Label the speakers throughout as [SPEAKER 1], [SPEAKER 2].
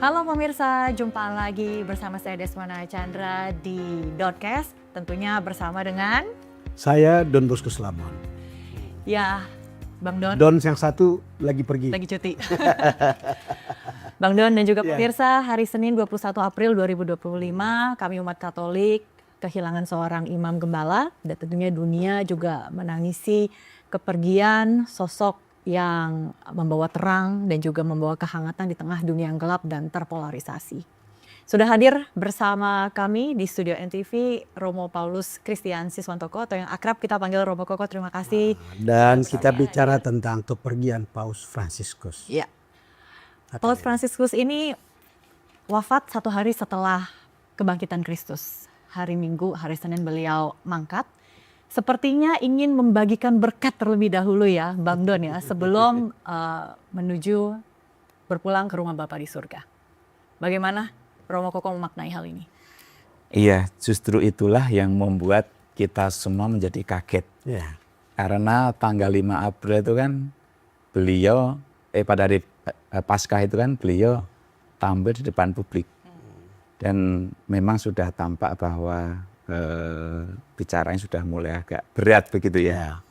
[SPEAKER 1] Halo pemirsa, jumpa lagi bersama saya Desmona Chandra di Dotcast. Tentunya bersama dengan
[SPEAKER 2] Saya Don Bosco Slamon.
[SPEAKER 1] ya Bang Don.
[SPEAKER 2] Don yang satu lagi pergi.
[SPEAKER 1] Lagi cuti. Bang Don dan juga
[SPEAKER 2] Ya.
[SPEAKER 1] pemirsa, hari Senin 21 April 2025 kami umat Katolik kehilangan seorang imam gembala dan tentunya dunia juga menangisi kepergian sosok yang membawa terang dan juga membawa kehangatan di tengah dunia yang gelap dan terpolarisasi. Sudah hadir bersama kami di studio NTV Romo Paulus Christian Siswantoko atau yang akrab kita panggil Romo Koko. Terima kasih.
[SPEAKER 2] Dan kita bicara tentang kepergian Paus Fransiskus.
[SPEAKER 1] Ya. Paus Fransiskus ini wafat satu hari setelah kebangkitan Kristus. Hari Minggu, hari Senin beliau mangkat. Sepertinya ingin membagikan berkat terlebih dahulu ya Bang Don ya. Sebelum menuju berpulang ke rumah Bapa di surga. Bagaimana Romo Koko memaknai hal ini?
[SPEAKER 3] Iya, justru itulah yang membuat kita semua menjadi kaget.
[SPEAKER 2] Ya.
[SPEAKER 3] Karena tanggal 5 April itu kan beliau, pada hari Paskah itu kan beliau tampil di depan publik. Dan memang sudah tampak bahwa bicaranya sudah mulai agak berat begitu ya.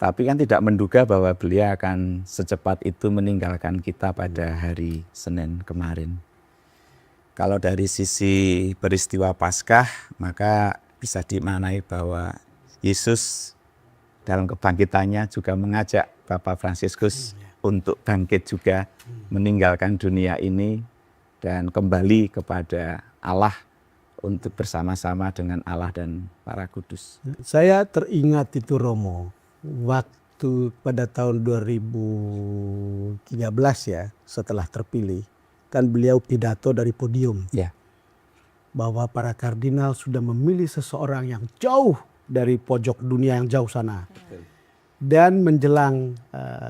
[SPEAKER 3] Tapi kan tidak menduga bahwa beliau akan secepat itu meninggalkan kita pada hari Senin kemarin. Kalau dari sisi peristiwa Paskah, maka bisa dimaknai bahwa Yesus dalam kebangkitannya juga mengajak Bapak Fransiskus untuk bangkit juga, meninggalkan dunia ini dan kembali kepada Allah untuk bersama-sama dengan Allah dan para kudus.
[SPEAKER 2] Saya teringat itu Romo, waktu pada tahun 2013 ya setelah terpilih. Kan beliau pidato dari podium.
[SPEAKER 3] Ya.
[SPEAKER 2] Bahwa para kardinal sudah memilih seseorang yang jauh dari pojok dunia yang jauh sana. Dan menjelang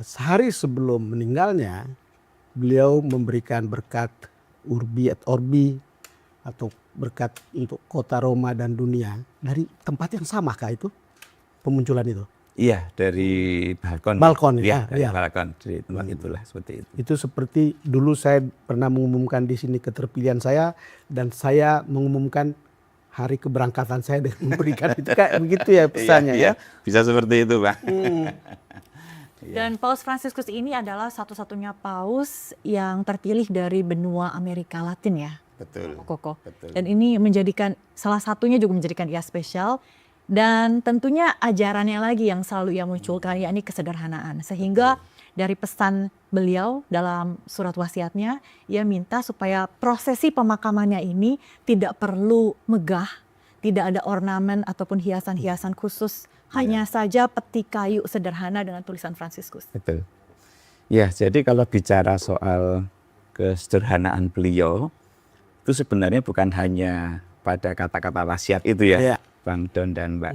[SPEAKER 2] sehari sebelum meninggalnya, beliau memberikan berkat Urbi et Orbi atau berkat untuk kota Roma dan dunia dari tempat yang sama kah itu pemunculan itu?
[SPEAKER 3] Iya, dari balkon.
[SPEAKER 2] Balkon
[SPEAKER 3] ya, dari
[SPEAKER 2] ya.
[SPEAKER 3] balkon di tempat itulah seperti itu.
[SPEAKER 2] Itu seperti dulu saya pernah mengumumkan di sini keterpilihan saya dan saya mengumumkan hari keberangkatan saya dengan memberikan itu kayak begitu ya pesannya
[SPEAKER 3] Iya,
[SPEAKER 2] ya.
[SPEAKER 3] bisa seperti itu, Pak.
[SPEAKER 1] Dan Paus Fransiskus ini adalah satu-satunya paus yang terpilih dari benua Amerika Latin ya.
[SPEAKER 3] Betul.
[SPEAKER 1] Koko.
[SPEAKER 3] Betul.
[SPEAKER 1] Dan ini menjadikan salah satunya juga menjadikan ia spesial dan tentunya ajarannya lagi yang selalu ia munculkan yakni kesederhanaan. Sehingga dari pesan beliau dalam surat wasiatnya ia minta supaya prosesi pemakamannya ini tidak perlu megah, tidak ada ornamen ataupun hiasan-hiasan khusus, hanya saja peti kayu sederhana dengan tulisan Fransiskus.
[SPEAKER 3] Betul. Ya, jadi kalau bicara soal kesederhanaan beliau itu sebenarnya bukan hanya pada kata-kata wasiat itu ya, Bang Don dan Mbak.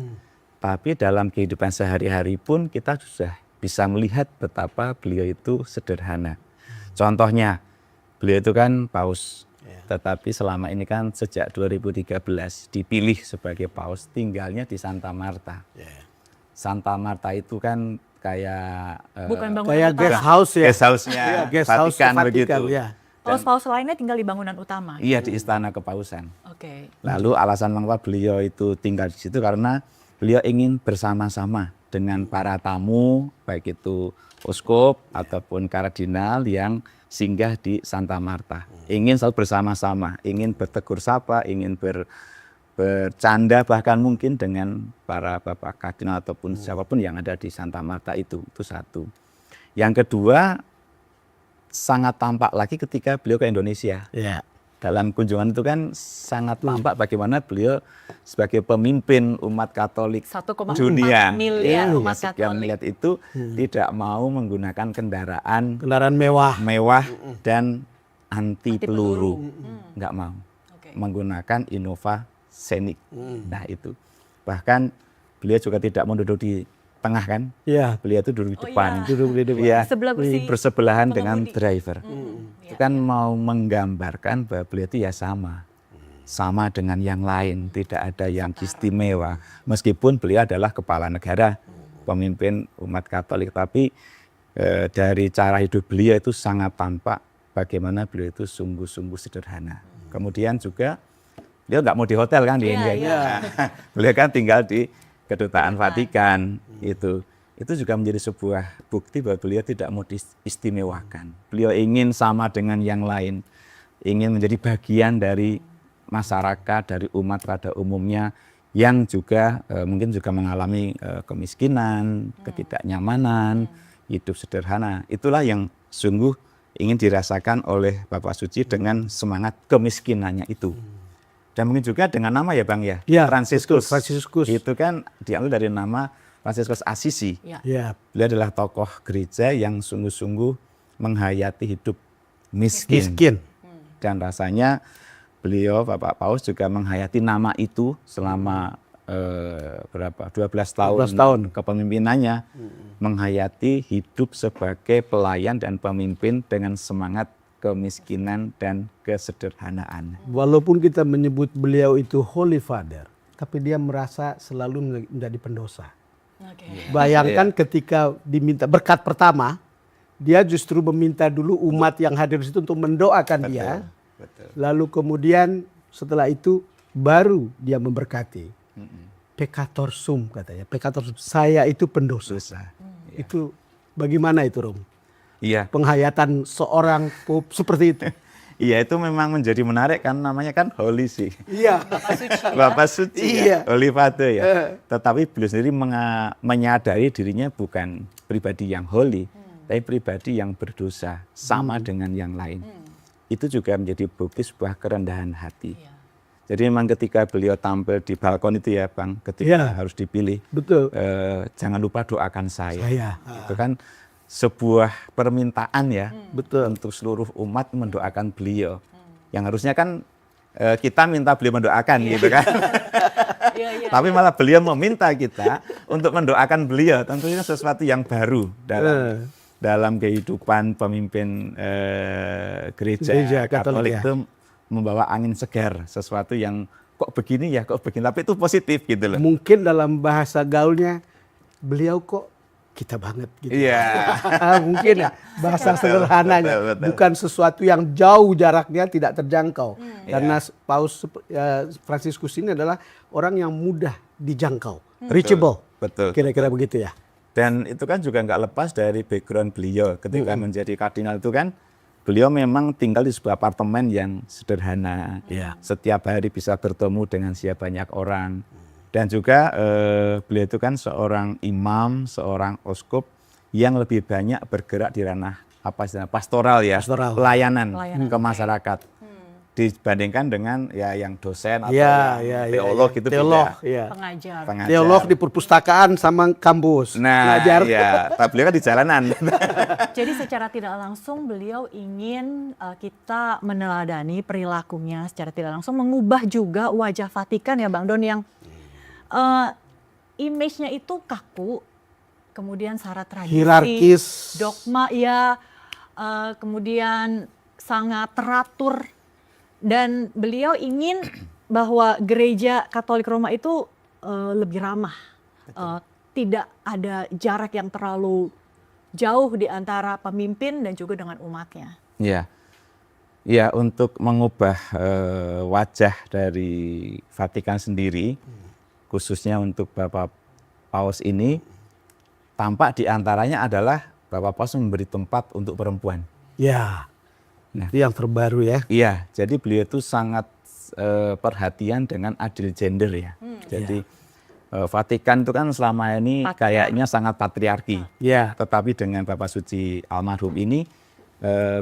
[SPEAKER 3] Tapi dalam kehidupan sehari-hari pun kita sudah bisa melihat betapa beliau itu sederhana. Contohnya, beliau itu kan paus, tetapi selama ini kan sejak 2013 dipilih sebagai paus, tinggalnya di Santa Marta. Santa Marta itu kan kayak
[SPEAKER 1] Bukan bangunan
[SPEAKER 2] Kayak
[SPEAKER 1] utama.
[SPEAKER 2] guest house ya.
[SPEAKER 3] guest house-nya
[SPEAKER 2] Guest house
[SPEAKER 3] Vatikan
[SPEAKER 2] Vatikan,
[SPEAKER 3] begitu.
[SPEAKER 2] ya.
[SPEAKER 1] Paus-paus lainnya tinggal di bangunan utama.
[SPEAKER 3] Iya, di istana kepausan.
[SPEAKER 1] Oke.
[SPEAKER 3] Lalu alasan mengapa beliau itu tinggal di situ karena beliau ingin bersama-sama dengan para tamu, baik itu uskup ataupun kardinal yang singgah di Santa Marta. Ingin selalu bersama-sama, ingin bertegur sapa, ingin bercanda bahkan mungkin dengan para bapak kardinal ataupun siapapun yang ada di Santa Marta itu satu. Yang kedua, sangat tampak lagi ketika beliau ke Indonesia.
[SPEAKER 2] Ya.
[SPEAKER 3] Dalam kunjungan itu kan sangat tampak bagaimana beliau sebagai pemimpin umat Katolik
[SPEAKER 1] 1,4
[SPEAKER 3] dunia.
[SPEAKER 1] miliar
[SPEAKER 3] Ya,
[SPEAKER 1] umat
[SPEAKER 3] sekian
[SPEAKER 1] Katolik.
[SPEAKER 3] miliar itu tidak mau menggunakan kendaraan
[SPEAKER 2] Kendaraan mewah.
[SPEAKER 3] mewah dan anti peluru. Nggak mau.
[SPEAKER 1] Oke.
[SPEAKER 3] Menggunakan Innova Scenic. Nah itu. Bahkan beliau juga tidak mau duduk di tengah kan.
[SPEAKER 2] Ya.
[SPEAKER 3] Beliau itu duduk di
[SPEAKER 1] Oh,
[SPEAKER 3] depan.
[SPEAKER 1] iya.
[SPEAKER 2] Duduk di depan.
[SPEAKER 3] Iya,
[SPEAKER 1] Sebelah besi
[SPEAKER 3] bersebelahan dengan
[SPEAKER 1] pengemudi.
[SPEAKER 3] driver. Itu kan mau menggambarkan bahwa beliau itu ya sama dengan yang lain, tidak ada yang istimewa. Meskipun beliau adalah kepala negara, pemimpin umat Katolik, tapi dari cara hidup beliau itu sangat tampak bagaimana beliau itu sungguh-sungguh sederhana. Kemudian juga dia nggak mau di hotel kan di
[SPEAKER 1] Iya,
[SPEAKER 3] India.
[SPEAKER 1] iya.
[SPEAKER 3] Beliau kan tinggal di Kedutaan Vatikan itu. Itu juga menjadi sebuah bukti bahwa beliau tidak mau diistimewakan. Beliau ingin sama dengan yang lain, ingin menjadi bagian dari masyarakat, dari umat pada umumnya yang juga mungkin juga mengalami kemiskinan, ketidaknyamanan, hidup sederhana. Itulah yang sungguh ingin dirasakan oleh Bapak Suci dengan semangat kemiskinannya itu. Dan mungkin juga dengan nama ya Bang ya,
[SPEAKER 2] Ya,
[SPEAKER 3] Fransiskus.
[SPEAKER 2] betul, Fransiskus.
[SPEAKER 3] Itu kan diambil dari nama Fransiskus Assisi.
[SPEAKER 1] Ya.
[SPEAKER 2] Ya,
[SPEAKER 3] Beliau adalah tokoh gereja yang sungguh-sungguh menghayati hidup miskin.
[SPEAKER 2] miskin.
[SPEAKER 3] Dan rasanya beliau Bapak Paus juga menghayati nama itu selama berapa 12 tahun,
[SPEAKER 2] 12 tahun.
[SPEAKER 3] kepemimpinannya, menghayati hidup sebagai pelayan dan pemimpin dengan semangat kemiskinan dan kesederhanaan.
[SPEAKER 2] Walaupun kita menyebut beliau itu Holy Father, tapi dia merasa selalu menjadi pendosa.
[SPEAKER 1] Oke.
[SPEAKER 2] Bayangkan ketika diminta berkat pertama, dia justru meminta dulu umat yang hadir di situ untuk mendoakan dia.
[SPEAKER 3] Betul.
[SPEAKER 2] Lalu kemudian setelah itu baru dia memberkati. Peccator sum katanya. Peccator sum, saya itu pendosa.
[SPEAKER 3] Dosa.
[SPEAKER 2] Itu bagaimana itu, Rom?
[SPEAKER 3] Iya.
[SPEAKER 2] Penghayatan seorang pope seperti itu.
[SPEAKER 3] Iya, itu memang menjadi menarik kan, namanya kan Holy sih.
[SPEAKER 2] Iya.
[SPEAKER 3] Bapak Suci
[SPEAKER 2] Iya.
[SPEAKER 3] ya, Holy Father ya. Tetapi beliau sendiri menyadari dirinya bukan pribadi yang holy, tapi pribadi yang berdosa sama dengan yang lain. Itu juga menjadi bukti sebuah kerendahan hati.
[SPEAKER 1] Iya.
[SPEAKER 3] Jadi memang ketika beliau tampil di balkon itu ya Bang, ketika
[SPEAKER 2] Iya.
[SPEAKER 3] harus dipilih,
[SPEAKER 2] Betul.
[SPEAKER 3] jangan lupa doakan saya.
[SPEAKER 2] Saya.
[SPEAKER 3] Itu kan sebuah permintaan ya,
[SPEAKER 2] Betul.
[SPEAKER 3] untuk seluruh umat mendoakan beliau. Yang harusnya kan kita minta beliau mendoakan gitu kan.
[SPEAKER 1] Iya, iya.
[SPEAKER 3] Tapi malah beliau meminta kita untuk mendoakan beliau. Tentunya sesuatu yang baru dalam kehidupan pemimpin gereja
[SPEAKER 2] Gereja Katolik,
[SPEAKER 3] Katolik
[SPEAKER 2] ya.
[SPEAKER 3] itu membawa angin segar, sesuatu yang kok begini ya, kok begini, tapi itu positif gitu loh.
[SPEAKER 2] Mungkin dalam bahasa gaulnya beliau kok kita banget gitu.
[SPEAKER 3] Iya.
[SPEAKER 2] Mungkin ya bahasa sederhananya,
[SPEAKER 3] betul.
[SPEAKER 2] bukan sesuatu yang jauh jaraknya tidak terjangkau. Karena Paus Fransiskus ini adalah orang yang mudah dijangkau, reachable.
[SPEAKER 3] Betul.
[SPEAKER 2] Kira-kira begitu ya.
[SPEAKER 3] Dan itu kan juga nggak lepas dari background beliau ketika menjadi kardinal itu kan beliau memang tinggal di sebuah apartemen yang sederhana.
[SPEAKER 2] Iya.
[SPEAKER 3] Setiap hari bisa bertemu dengan banyak orang. Dan juga beliau itu kan seorang imam, seorang uskup yang lebih banyak bergerak di ranah apa istilahnya pastoral ya,
[SPEAKER 2] Pastoral.
[SPEAKER 3] pelayanan
[SPEAKER 1] Pelayanan,
[SPEAKER 3] ke masyarakat. Dibandingkan dengan ya yang dosen atau
[SPEAKER 2] Iya,
[SPEAKER 3] yang
[SPEAKER 2] iya,
[SPEAKER 3] teolog
[SPEAKER 2] iya.
[SPEAKER 3] itu
[SPEAKER 2] Teolog,
[SPEAKER 3] beda.
[SPEAKER 2] iya.
[SPEAKER 1] Pengajar.
[SPEAKER 3] Pengajar.
[SPEAKER 2] Teolog di perpustakaan sama kampus.
[SPEAKER 3] Nah,
[SPEAKER 2] Ngajar.
[SPEAKER 3] iya, Pak beliau kan di jalanan.
[SPEAKER 1] Jadi secara tidak langsung beliau ingin kita meneladani perilakunya secara tidak langsung, mengubah juga wajah Vatikan ya Bang Don yang image-nya itu kaku, kemudian syarat tradisi,
[SPEAKER 2] Hierarkis.
[SPEAKER 1] dogma ya, kemudian sangat teratur, dan beliau ingin bahwa gereja Katolik Roma itu lebih ramah, tidak ada jarak yang terlalu jauh di antara pemimpin dan juga dengan umatnya.
[SPEAKER 3] Iya. Ya, untuk mengubah wajah dari Vatikan sendiri, khususnya untuk Bapak Paus ini, tampak diantaranya adalah Bapak Paus memberi tempat untuk perempuan.
[SPEAKER 2] Ya.
[SPEAKER 3] Nah.
[SPEAKER 2] Itu yang terbaru ya.
[SPEAKER 3] Iya, jadi beliau itu sangat perhatian dengan adil gender ya. Jadi Vatikan itu kan selama ini kayaknya sangat patriarki.
[SPEAKER 2] Ya.
[SPEAKER 3] Tetapi dengan Bapak Suci almarhum ini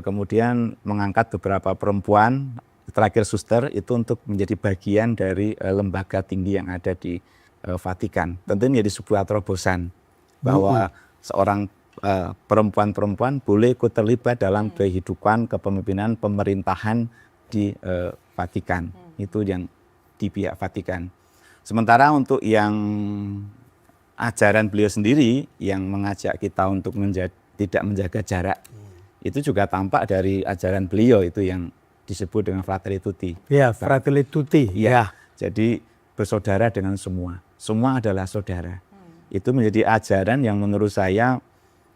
[SPEAKER 3] kemudian mengangkat beberapa perempuan, terakhir suster itu untuk menjadi bagian dari lembaga tinggi yang ada di Vatikan. Tentu ini jadi sebuah terobosan bahwa seorang perempuan-perempuan boleh ikut terlibat dalam kehidupan kepemimpinan pemerintahan di Vatikan. Itu yang di pihak Vatikan. Sementara untuk yang ajaran beliau sendiri yang mengajak kita untuk tidak menjaga jarak, itu juga tampak dari ajaran beliau itu yang disebut dengan Fratelli Tutti.
[SPEAKER 2] Ya, Fratelli Tutti.
[SPEAKER 3] Ya. Jadi bersaudara dengan semua. Semua adalah saudara. Itu menjadi ajaran yang menurut saya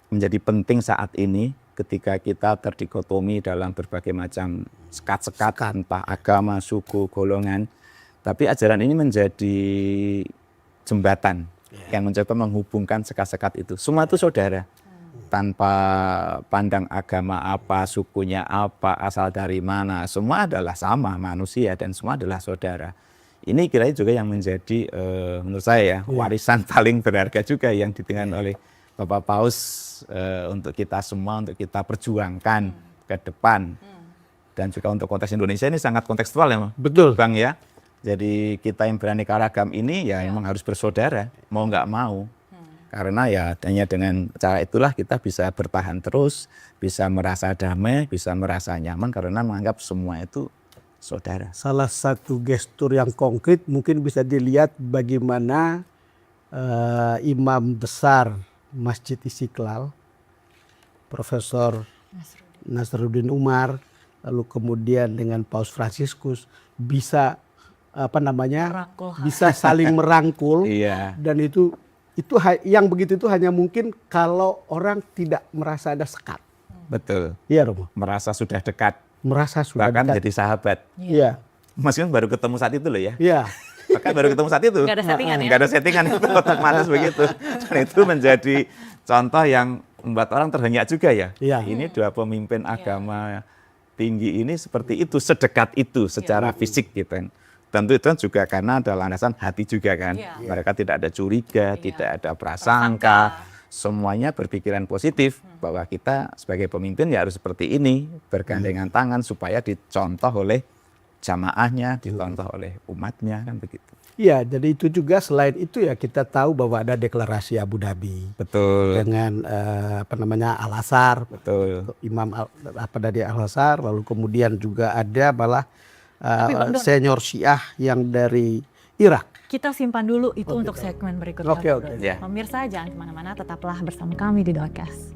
[SPEAKER 3] menjadi penting saat ini ketika kita terdikotomi dalam berbagai macam sekat-sekat, entah agama, suku, golongan. Tapi ajaran ini menjadi jembatan yang mencoba menghubungkan sekat-sekat itu. Semua itu saudara. Tanpa pandang agama apa, sukunya apa, asal dari mana. Semua adalah sama manusia dan semua adalah saudara. Ini kira-kira juga yang menjadi menurut saya warisan paling berharga juga yang ditinggalkan oleh Bapak Paus untuk kita semua, untuk kita perjuangkan ke depan. Dan juga untuk konteks Indonesia ini sangat kontekstual ya
[SPEAKER 2] Betul.
[SPEAKER 3] Bang ya. Jadi kita yang beraneka ragam ini ya memang harus bersaudara, mau nggak mau. Karena ya hanya dengan cara itulah kita bisa bertahan terus, bisa merasa damai, bisa merasa nyaman karena menganggap semua itu saudara.
[SPEAKER 2] Salah satu gestur yang konkret mungkin bisa dilihat bagaimana imam besar Masjid Istiqlal, Profesor Nasruddin Umar, lalu kemudian dengan Paus Fransiskus bisa bisa saling merangkul.
[SPEAKER 3] Iya.
[SPEAKER 2] Dan itu yang begitu itu hanya mungkin kalau orang tidak merasa ada sekat.
[SPEAKER 3] Betul.
[SPEAKER 2] Iya, Romo.
[SPEAKER 3] Merasa sudah dekat,
[SPEAKER 2] Merasa sudah
[SPEAKER 3] bahkan
[SPEAKER 2] dekat.
[SPEAKER 3] jadi sahabat.
[SPEAKER 2] Iya.
[SPEAKER 3] Meskipun baru ketemu saat itu loh ya.
[SPEAKER 2] Iya.
[SPEAKER 3] Bahkan baru ketemu saat itu.
[SPEAKER 1] Nggak ada settingan ya?
[SPEAKER 3] Nggak ada settingan itu otomatis begitu. Dan itu menjadi contoh yang membuat orang terhenyak juga ya.
[SPEAKER 2] Iya.
[SPEAKER 3] Ini dua pemimpin agama tinggi ini seperti itu, sedekat itu secara fisik gitu kan. Tentu itu juga karena ada landasan hati juga kan.
[SPEAKER 1] Iya.
[SPEAKER 3] Mereka tidak ada curiga, tidak ada prasangka. Semuanya berpikiran positif bahwa kita sebagai pemimpin ya harus seperti ini, bergandengan tangan supaya dicontoh oleh jamaahnya, dicontoh oleh umatnya kan begitu.
[SPEAKER 2] Iya, jadi itu juga selain itu ya kita tahu bahwa ada deklarasi Abu Dhabi
[SPEAKER 3] Betul.
[SPEAKER 2] dengan Al-Azhar,
[SPEAKER 3] Betul.
[SPEAKER 2] Imam dari Al-Azhar, lalu kemudian juga ada malah
[SPEAKER 1] Bang Don,
[SPEAKER 2] senior Syiah yang dari Irak.
[SPEAKER 1] kita simpan dulu itu untuk segmen berikutnya.
[SPEAKER 2] Oke,
[SPEAKER 1] Bang
[SPEAKER 2] oke.
[SPEAKER 1] Don.
[SPEAKER 3] Ya.
[SPEAKER 1] Pemirsa jangan kemana-mana, tetaplah bersama kami di Doorcast.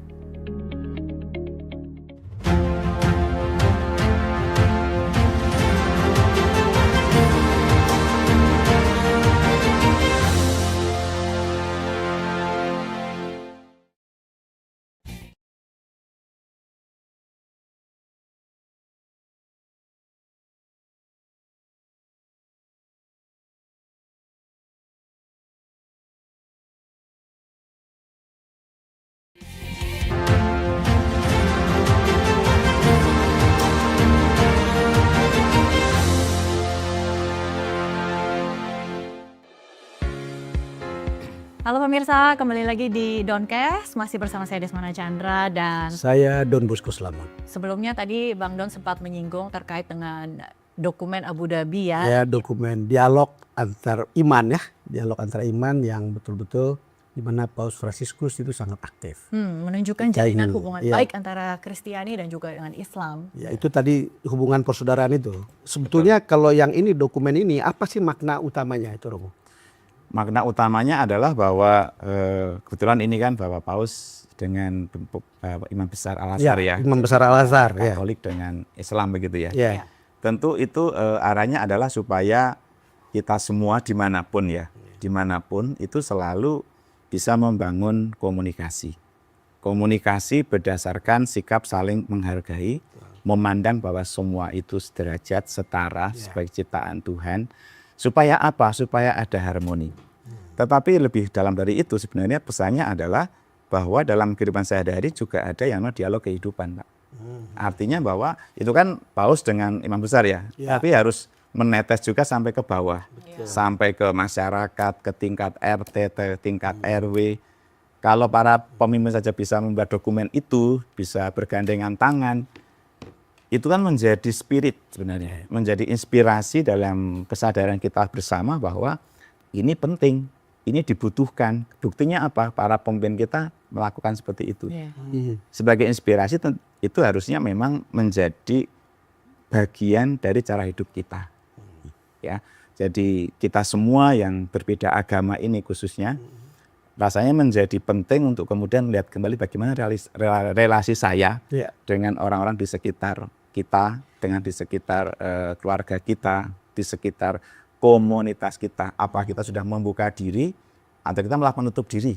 [SPEAKER 1] Halo pemirsa, kembali lagi di Doorcast, masih bersama saya Desmana Chandra dan
[SPEAKER 2] Saya Don Bosco Slamet.
[SPEAKER 1] sebelumnya tadi Bang Don sempat menyinggung terkait dengan dokumen Abu Dhabi ya.
[SPEAKER 2] Ya, dokumen dialog antar iman ya, dialog antar iman yang betul-betul di mana Paus Fransiskus itu sangat aktif.
[SPEAKER 1] Menunjukkan
[SPEAKER 2] Percaya
[SPEAKER 1] jalinan
[SPEAKER 2] ini,
[SPEAKER 1] hubungan
[SPEAKER 2] iya.
[SPEAKER 1] baik antara Kristiani dan juga dengan Islam.
[SPEAKER 2] Ya, itu tadi hubungan persaudaraan itu. Sebetulnya kalau yang ini dokumen ini apa sih makna utamanya itu, Romo?
[SPEAKER 3] Makna utamanya adalah bahwa kebetulan ini kan Bapak Paus dengan Imam Besar Al-Azhar ya.
[SPEAKER 2] Imam Besar Al-Azhar ya.
[SPEAKER 3] Katolik dengan Islam begitu ya.
[SPEAKER 2] Ya.
[SPEAKER 3] Tentu itu arahnya adalah supaya kita semua dimanapun ya, dimanapun itu selalu bisa membangun komunikasi. Komunikasi berdasarkan sikap saling menghargai, memandang bahwa semua itu sederajat, setara sebagai ciptaan Tuhan. Supaya apa? Supaya ada harmoni. Tetapi lebih dalam dari itu sebenarnya pesannya adalah bahwa dalam kehidupan sehari-hari juga ada yang namanya dialog kehidupan, Pak. Artinya bahwa itu kan Paus dengan Imam Besar ya, tapi harus menetes juga sampai ke bawah, sampai ke masyarakat, ke tingkat RT, ke tingkat RW. Kalau para pemimpin saja bisa membuat dokumen itu, bisa bergandengan tangan, itu kan menjadi spirit sebenarnya, menjadi inspirasi dalam kesadaran kita bersama bahwa ini penting, ini dibutuhkan. Buktinya apa? Para pemimpin kita melakukan seperti itu. Sebagai inspirasi itu harusnya memang menjadi bagian dari cara hidup kita. Ya, jadi kita semua yang berbeda agama ini khususnya rasanya menjadi penting untuk kemudian melihat kembali bagaimana relasi saya dengan orang-orang di sekitar kita, dengan di sekitar keluarga kita, di sekitar komunitas kita. Apa kita sudah membuka diri atau kita malah menutup diri?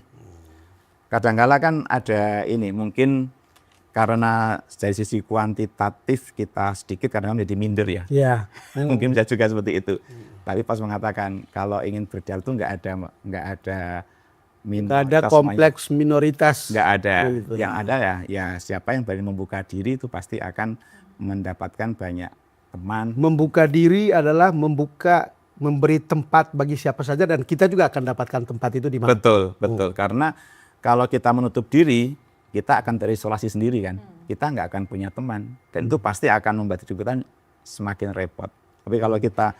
[SPEAKER 3] Kadang-kala kan ada ini, mungkin karena dari sisi kuantitatif kita sedikit kadang menjadi minder ya.
[SPEAKER 2] Ya.
[SPEAKER 3] Mungkin bisa juga seperti itu. Tapi Paus mengatakan kalau ingin berdialog itu nggak ada
[SPEAKER 2] Nggak ada kompleks minoritas.
[SPEAKER 3] nggak ada.
[SPEAKER 2] Gitu.
[SPEAKER 3] Yang ada ya siapa yang berani membuka diri itu pasti akan mendapatkan banyak teman.
[SPEAKER 2] Membuka diri adalah memberi tempat bagi siapa saja dan kita juga akan dapatkan tempat itu di mana.
[SPEAKER 3] Betul. Karena kalau kita menutup diri, kita akan terisolasi sendiri kan. Kita nggak akan punya teman. Dan itu pasti akan membuat hidup kita semakin repot. Tapi kalau kita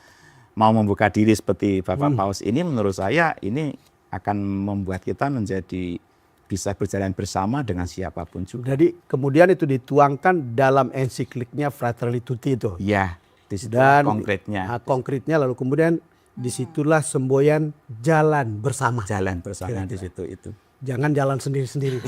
[SPEAKER 3] mau membuka diri seperti Bapak Paus ini, menurut saya ini akan membuat kita menjadi bisa berjalan bersama dengan siapapun juga.
[SPEAKER 2] Jadi kemudian itu dituangkan dalam ensikliknya Fratelli Tutti itu.
[SPEAKER 3] Ya, di situ
[SPEAKER 2] Dan
[SPEAKER 3] konkretnya.
[SPEAKER 2] Konkretnya lalu kemudian disitulah semboyan jalan bersama.
[SPEAKER 3] Jalan bersama di situ itu.
[SPEAKER 2] Jangan jalan sendiri-sendiri.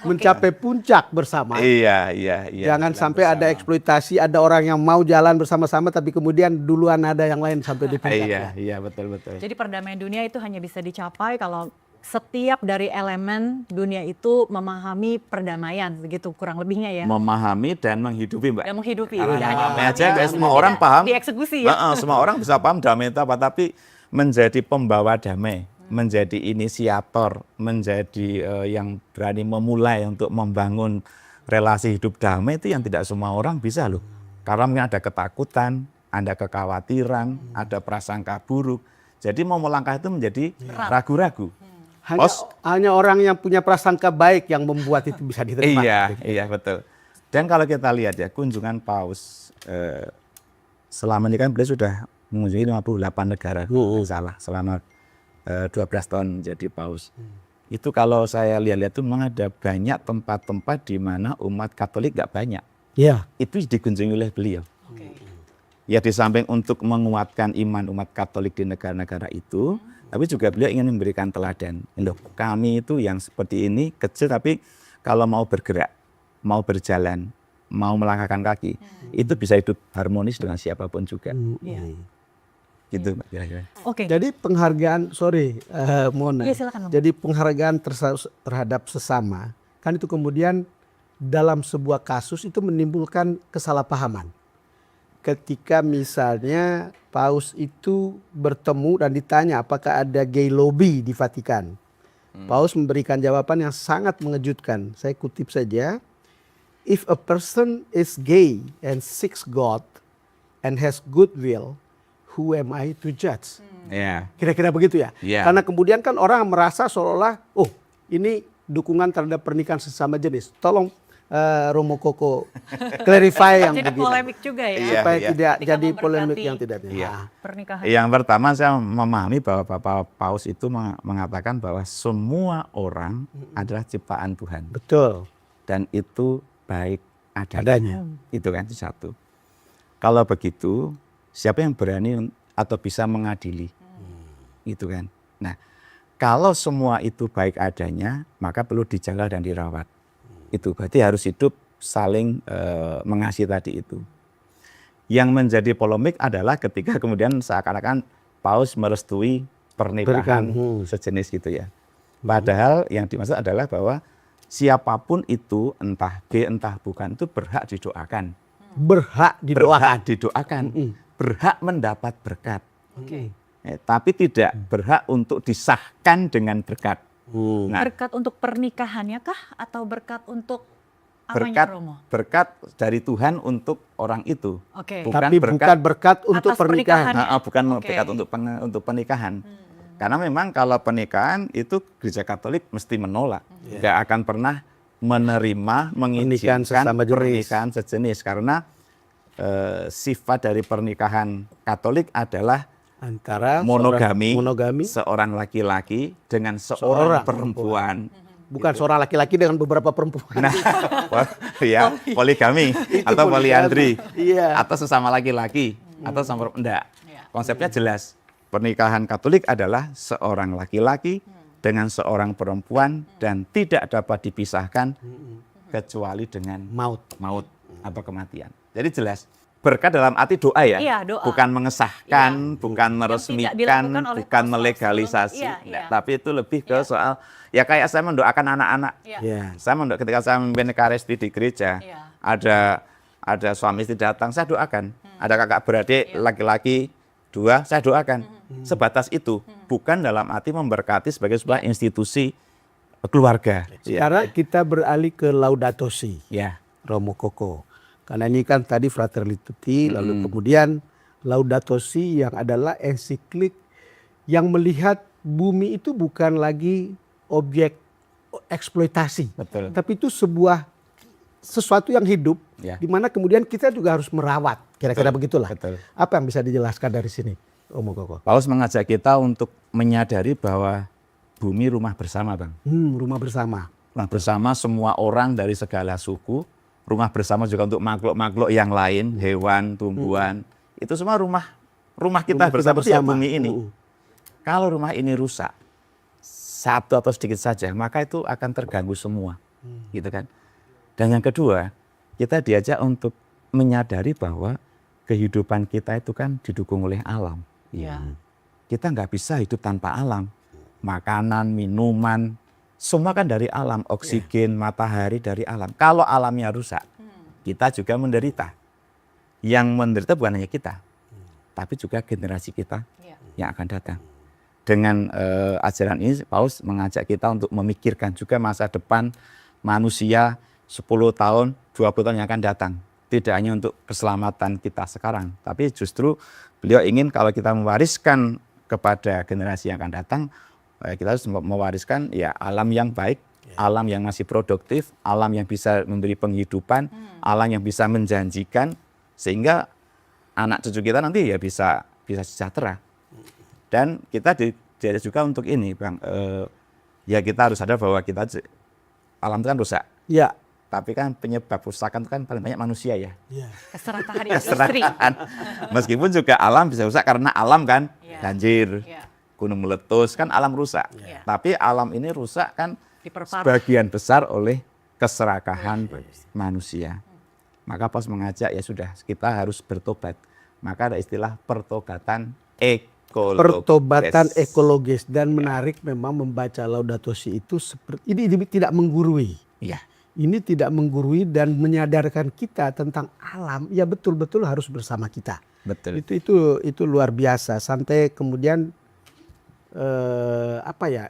[SPEAKER 2] Mencapai puncak bersama.
[SPEAKER 3] Iya.
[SPEAKER 2] Jangan
[SPEAKER 3] jalan
[SPEAKER 2] sampai ada
[SPEAKER 3] bersama.
[SPEAKER 2] eksploitasi, ada orang yang mau jalan bersama-sama tapi kemudian duluan ada yang lain sampai di puncak.
[SPEAKER 3] Iya, betul.
[SPEAKER 1] Jadi perdamaian dunia itu hanya bisa dicapai kalau setiap dari elemen dunia itu memahami perdamaian, begitu kurang lebihnya ya.
[SPEAKER 3] Memahami dan menghidupi, Mbak.
[SPEAKER 1] Dan menghidupi.
[SPEAKER 3] Karena
[SPEAKER 1] Tidak hanya
[SPEAKER 3] damai
[SPEAKER 1] memahami,
[SPEAKER 3] aja, guys, semua
[SPEAKER 1] tidak
[SPEAKER 3] orang paham.
[SPEAKER 1] Dieksekusi ya.
[SPEAKER 3] Semua orang bisa paham damai itu apa, tapi menjadi pembawa damai, menjadi inisiator, menjadi yang berani memulai untuk membangun relasi hidup damai itu yang tidak semua orang bisa loh. Karena mungkin ada ketakutan, ada kekhawatiran, ada prasangka buruk. Jadi mau melangkah itu menjadi ragu-ragu.
[SPEAKER 2] Hanya orang yang punya prasangka baik yang membuat itu bisa diterima.
[SPEAKER 3] Iya betul. Dan kalau kita lihat ya kunjungan Paus selama ini kan beliau sudah mengunjungi 58 negara, salah selama 12 tahun menjadi Paus. Itu kalau saya lihat-lihat itu memang ada banyak tempat-tempat di mana umat Katolik nggak banyak.
[SPEAKER 2] Iya.
[SPEAKER 3] Itu dikunjungi oleh beliau. Ya di samping untuk menguatkan iman umat Katolik di negara-negara itu, tapi juga beliau ingin memberikan teladan. Loh, kami itu yang seperti ini kecil tapi kalau mau bergerak, mau berjalan, mau melangkahkan kaki, itu bisa hidup harmonis dengan siapapun juga. Gitu, Mbak, kira-kira.
[SPEAKER 1] Oke.
[SPEAKER 2] Jadi penghargaan, Mona.
[SPEAKER 1] Iya, silakan, Bang.
[SPEAKER 2] Jadi penghargaan terhadap sesama, kan itu kemudian dalam sebuah kasus itu menimbulkan kesalahpahaman. Ketika misalnya Paus itu bertemu dan ditanya apakah ada gay lobby di Vatikan. Paus memberikan jawaban yang sangat mengejutkan. Saya kutip saja. If a person is gay and seeks God and has goodwill, who am I to judge?
[SPEAKER 3] Ya.
[SPEAKER 2] Kira-kira begitu ya.
[SPEAKER 3] Iya.
[SPEAKER 2] Karena kemudian kan orang merasa seolah-olah, oh ini dukungan terhadap pernikahan sesama jenis. Tolong Romo Koko clarify yang
[SPEAKER 1] Jadi
[SPEAKER 2] begini.
[SPEAKER 1] polemik juga ya.
[SPEAKER 3] Iya.
[SPEAKER 2] Supaya tidak
[SPEAKER 1] Ketika
[SPEAKER 2] jadi polemik
[SPEAKER 1] memberkati
[SPEAKER 2] yang tidak.
[SPEAKER 3] Iya.
[SPEAKER 1] Pernikahan.
[SPEAKER 3] Yang pertama saya memahami bahwa Bapak Paus itu mengatakan bahwa semua orang adalah ciptaan Tuhan.
[SPEAKER 2] Betul.
[SPEAKER 3] Dan itu baik
[SPEAKER 2] Adanya.
[SPEAKER 3] Itu kan itu satu. Kalau begitu, siapa yang berani atau bisa mengadili? Itu kan. Nah, kalau semua itu baik adanya, maka perlu dijaga dan dirawat. Itu berarti harus hidup saling mengasihi tadi itu. Yang menjadi polemik adalah ketika kemudian seakan-akan Paus merestui pernikahan sejenis gitu ya. Padahal yang dimaksud adalah bahwa siapapun itu, entah gay entah bukan, itu berhak didoakan.
[SPEAKER 2] Berhak didoakan.
[SPEAKER 3] Berhak didoakan. Berhak mendapat berkat. Tapi tidak berhak untuk disahkan dengan berkat. Nah,
[SPEAKER 1] Berkat untuk pernikahannya kah atau berkat untuk apanya, Romo?
[SPEAKER 3] berkat dari Tuhan untuk orang itu.
[SPEAKER 1] Oke.
[SPEAKER 2] Tapi bukan berkat untuk
[SPEAKER 1] Atas
[SPEAKER 2] pernikahan.
[SPEAKER 1] pernikahan.
[SPEAKER 3] Bukan
[SPEAKER 1] Oke.
[SPEAKER 3] berkat untuk pernikahan. Karena memang kalau pernikahan itu Gereja Katolik mesti menolak. Nggak akan pernah menerima, mengizinkan
[SPEAKER 2] sesama jenis.
[SPEAKER 3] pernikahan sejenis. Karena sifat dari pernikahan Katolik adalah
[SPEAKER 2] Antara
[SPEAKER 3] monogami,
[SPEAKER 2] seorang
[SPEAKER 3] seorang laki-laki dengan seorang perempuan.
[SPEAKER 2] bukan seorang laki-laki dengan beberapa perempuan.
[SPEAKER 3] Nah, ya poligami atau poliandri,
[SPEAKER 2] Iya.
[SPEAKER 3] atau sesama laki-laki atau sama enggak. Konsepnya jelas. Pernikahan Katolik adalah seorang laki-laki dengan seorang perempuan dan tidak dapat dipisahkan kecuali dengan
[SPEAKER 2] Maut.
[SPEAKER 3] atau kematian. Jadi jelas. berkat dalam arti doa ya,
[SPEAKER 1] Iya, doa.
[SPEAKER 3] bukan mengesahkan, bukan meresmikan,
[SPEAKER 1] dilakukan oleh
[SPEAKER 3] bukan
[SPEAKER 1] pastor
[SPEAKER 3] melegalisasi,
[SPEAKER 1] sebelum- iya, iya.
[SPEAKER 3] tapi itu lebih ke soal ya kayak saya mendoakan anak-anak.
[SPEAKER 1] Iya.
[SPEAKER 2] Ya.
[SPEAKER 3] Saya ketika saya memimpin Ekaristi di gereja,
[SPEAKER 1] Iya.
[SPEAKER 3] ada suami istri datang, saya doakan. Ada kakak beradik laki-laki 2, saya doakan. Sebatas itu, bukan dalam arti memberkati sebagai sebuah institusi keluarga.
[SPEAKER 2] Sekarang kita beralih ke Laudato Si,
[SPEAKER 3] Ya,
[SPEAKER 2] Romo Koko. Karena ini kan tadi Fratelli Tutti, lalu kemudian Laudato Si yang adalah ensiklik yang melihat bumi itu bukan lagi objek eksploitasi,
[SPEAKER 3] betul.
[SPEAKER 2] tapi itu sesuatu yang hidup,
[SPEAKER 3] Ya.
[SPEAKER 2] di mana kemudian kita juga harus merawat, kira-kira begitulah.
[SPEAKER 3] Betul.
[SPEAKER 2] Apa yang bisa dijelaskan dari sini, Romo Koko?
[SPEAKER 3] Paulus mengajak kita untuk menyadari bahwa bumi rumah bersama, Bang.
[SPEAKER 2] Rumah bersama.
[SPEAKER 3] Rumah bersama semua orang dari segala suku, rumah bersama juga untuk makhluk-makhluk yang lain, hewan, tumbuhan. Itu semua rumah kita bersama di bumi ini. Kalau rumah ini rusak, satu atau sedikit saja, maka itu akan terganggu semua. Gitu kan. Dan yang kedua, kita diajak untuk menyadari bahwa kehidupan kita itu kan didukung oleh alam.
[SPEAKER 1] Iya.
[SPEAKER 3] Kita nggak bisa hidup tanpa alam. Makanan, minuman, semua kan dari alam. Oksigen, matahari dari alam. Kalau alamnya rusak, kita juga menderita. Yang menderita bukan hanya kita, tapi juga generasi kita yang akan datang. Dengan ajaran ini, Paulus mengajak kita untuk memikirkan juga masa depan manusia 10 tahun, 20 tahun yang akan datang. Tidak hanya untuk keselamatan kita sekarang, tapi justru beliau ingin kalau kita mewariskan kepada generasi yang akan datang, kita harus mewariskan ya alam yang baik, alam yang masih produktif, alam yang bisa memberi penghidupan, alam yang bisa menjanjikan, sehingga anak cucu kita nanti ya bisa sejahtera. Dan kita diajak juga untuk ini, Bang, ya kita harus sadar bahwa alam itu kan rusak.
[SPEAKER 2] Ya.
[SPEAKER 3] Tapi kan penyebab kerusakan itu kan paling banyak manusia ya.
[SPEAKER 1] Keserakahan industri.
[SPEAKER 3] Keserakahan. Meskipun juga alam bisa rusak karena alam kan banjir, gunung meletus, kan alam rusak. Tapi alam ini rusak kan sebagian besar oleh keserakahan manusia. Maka Paulus mengajak ya sudah kita harus bertobat. Maka ada istilah pertobatan ekologis.
[SPEAKER 2] Pertobatan ekologis, dan menarik memang membaca Laudato Si itu seperti ini tidak menggurui.
[SPEAKER 3] Iya.
[SPEAKER 2] Ini tidak menggurui dan menyadarkan kita tentang alam ya betul-betul harus bersama kita.
[SPEAKER 3] Betul.
[SPEAKER 2] Itu luar biasa. Sampai kemudian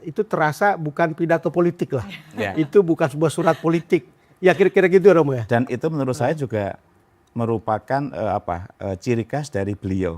[SPEAKER 2] itu terasa bukan pidato politik lah.
[SPEAKER 3] Ya.
[SPEAKER 2] Itu bukan sebuah surat politik. Ya kira-kira gitu Romo ya.
[SPEAKER 3] Dan itu menurut saya juga merupakan ciri khas dari beliau.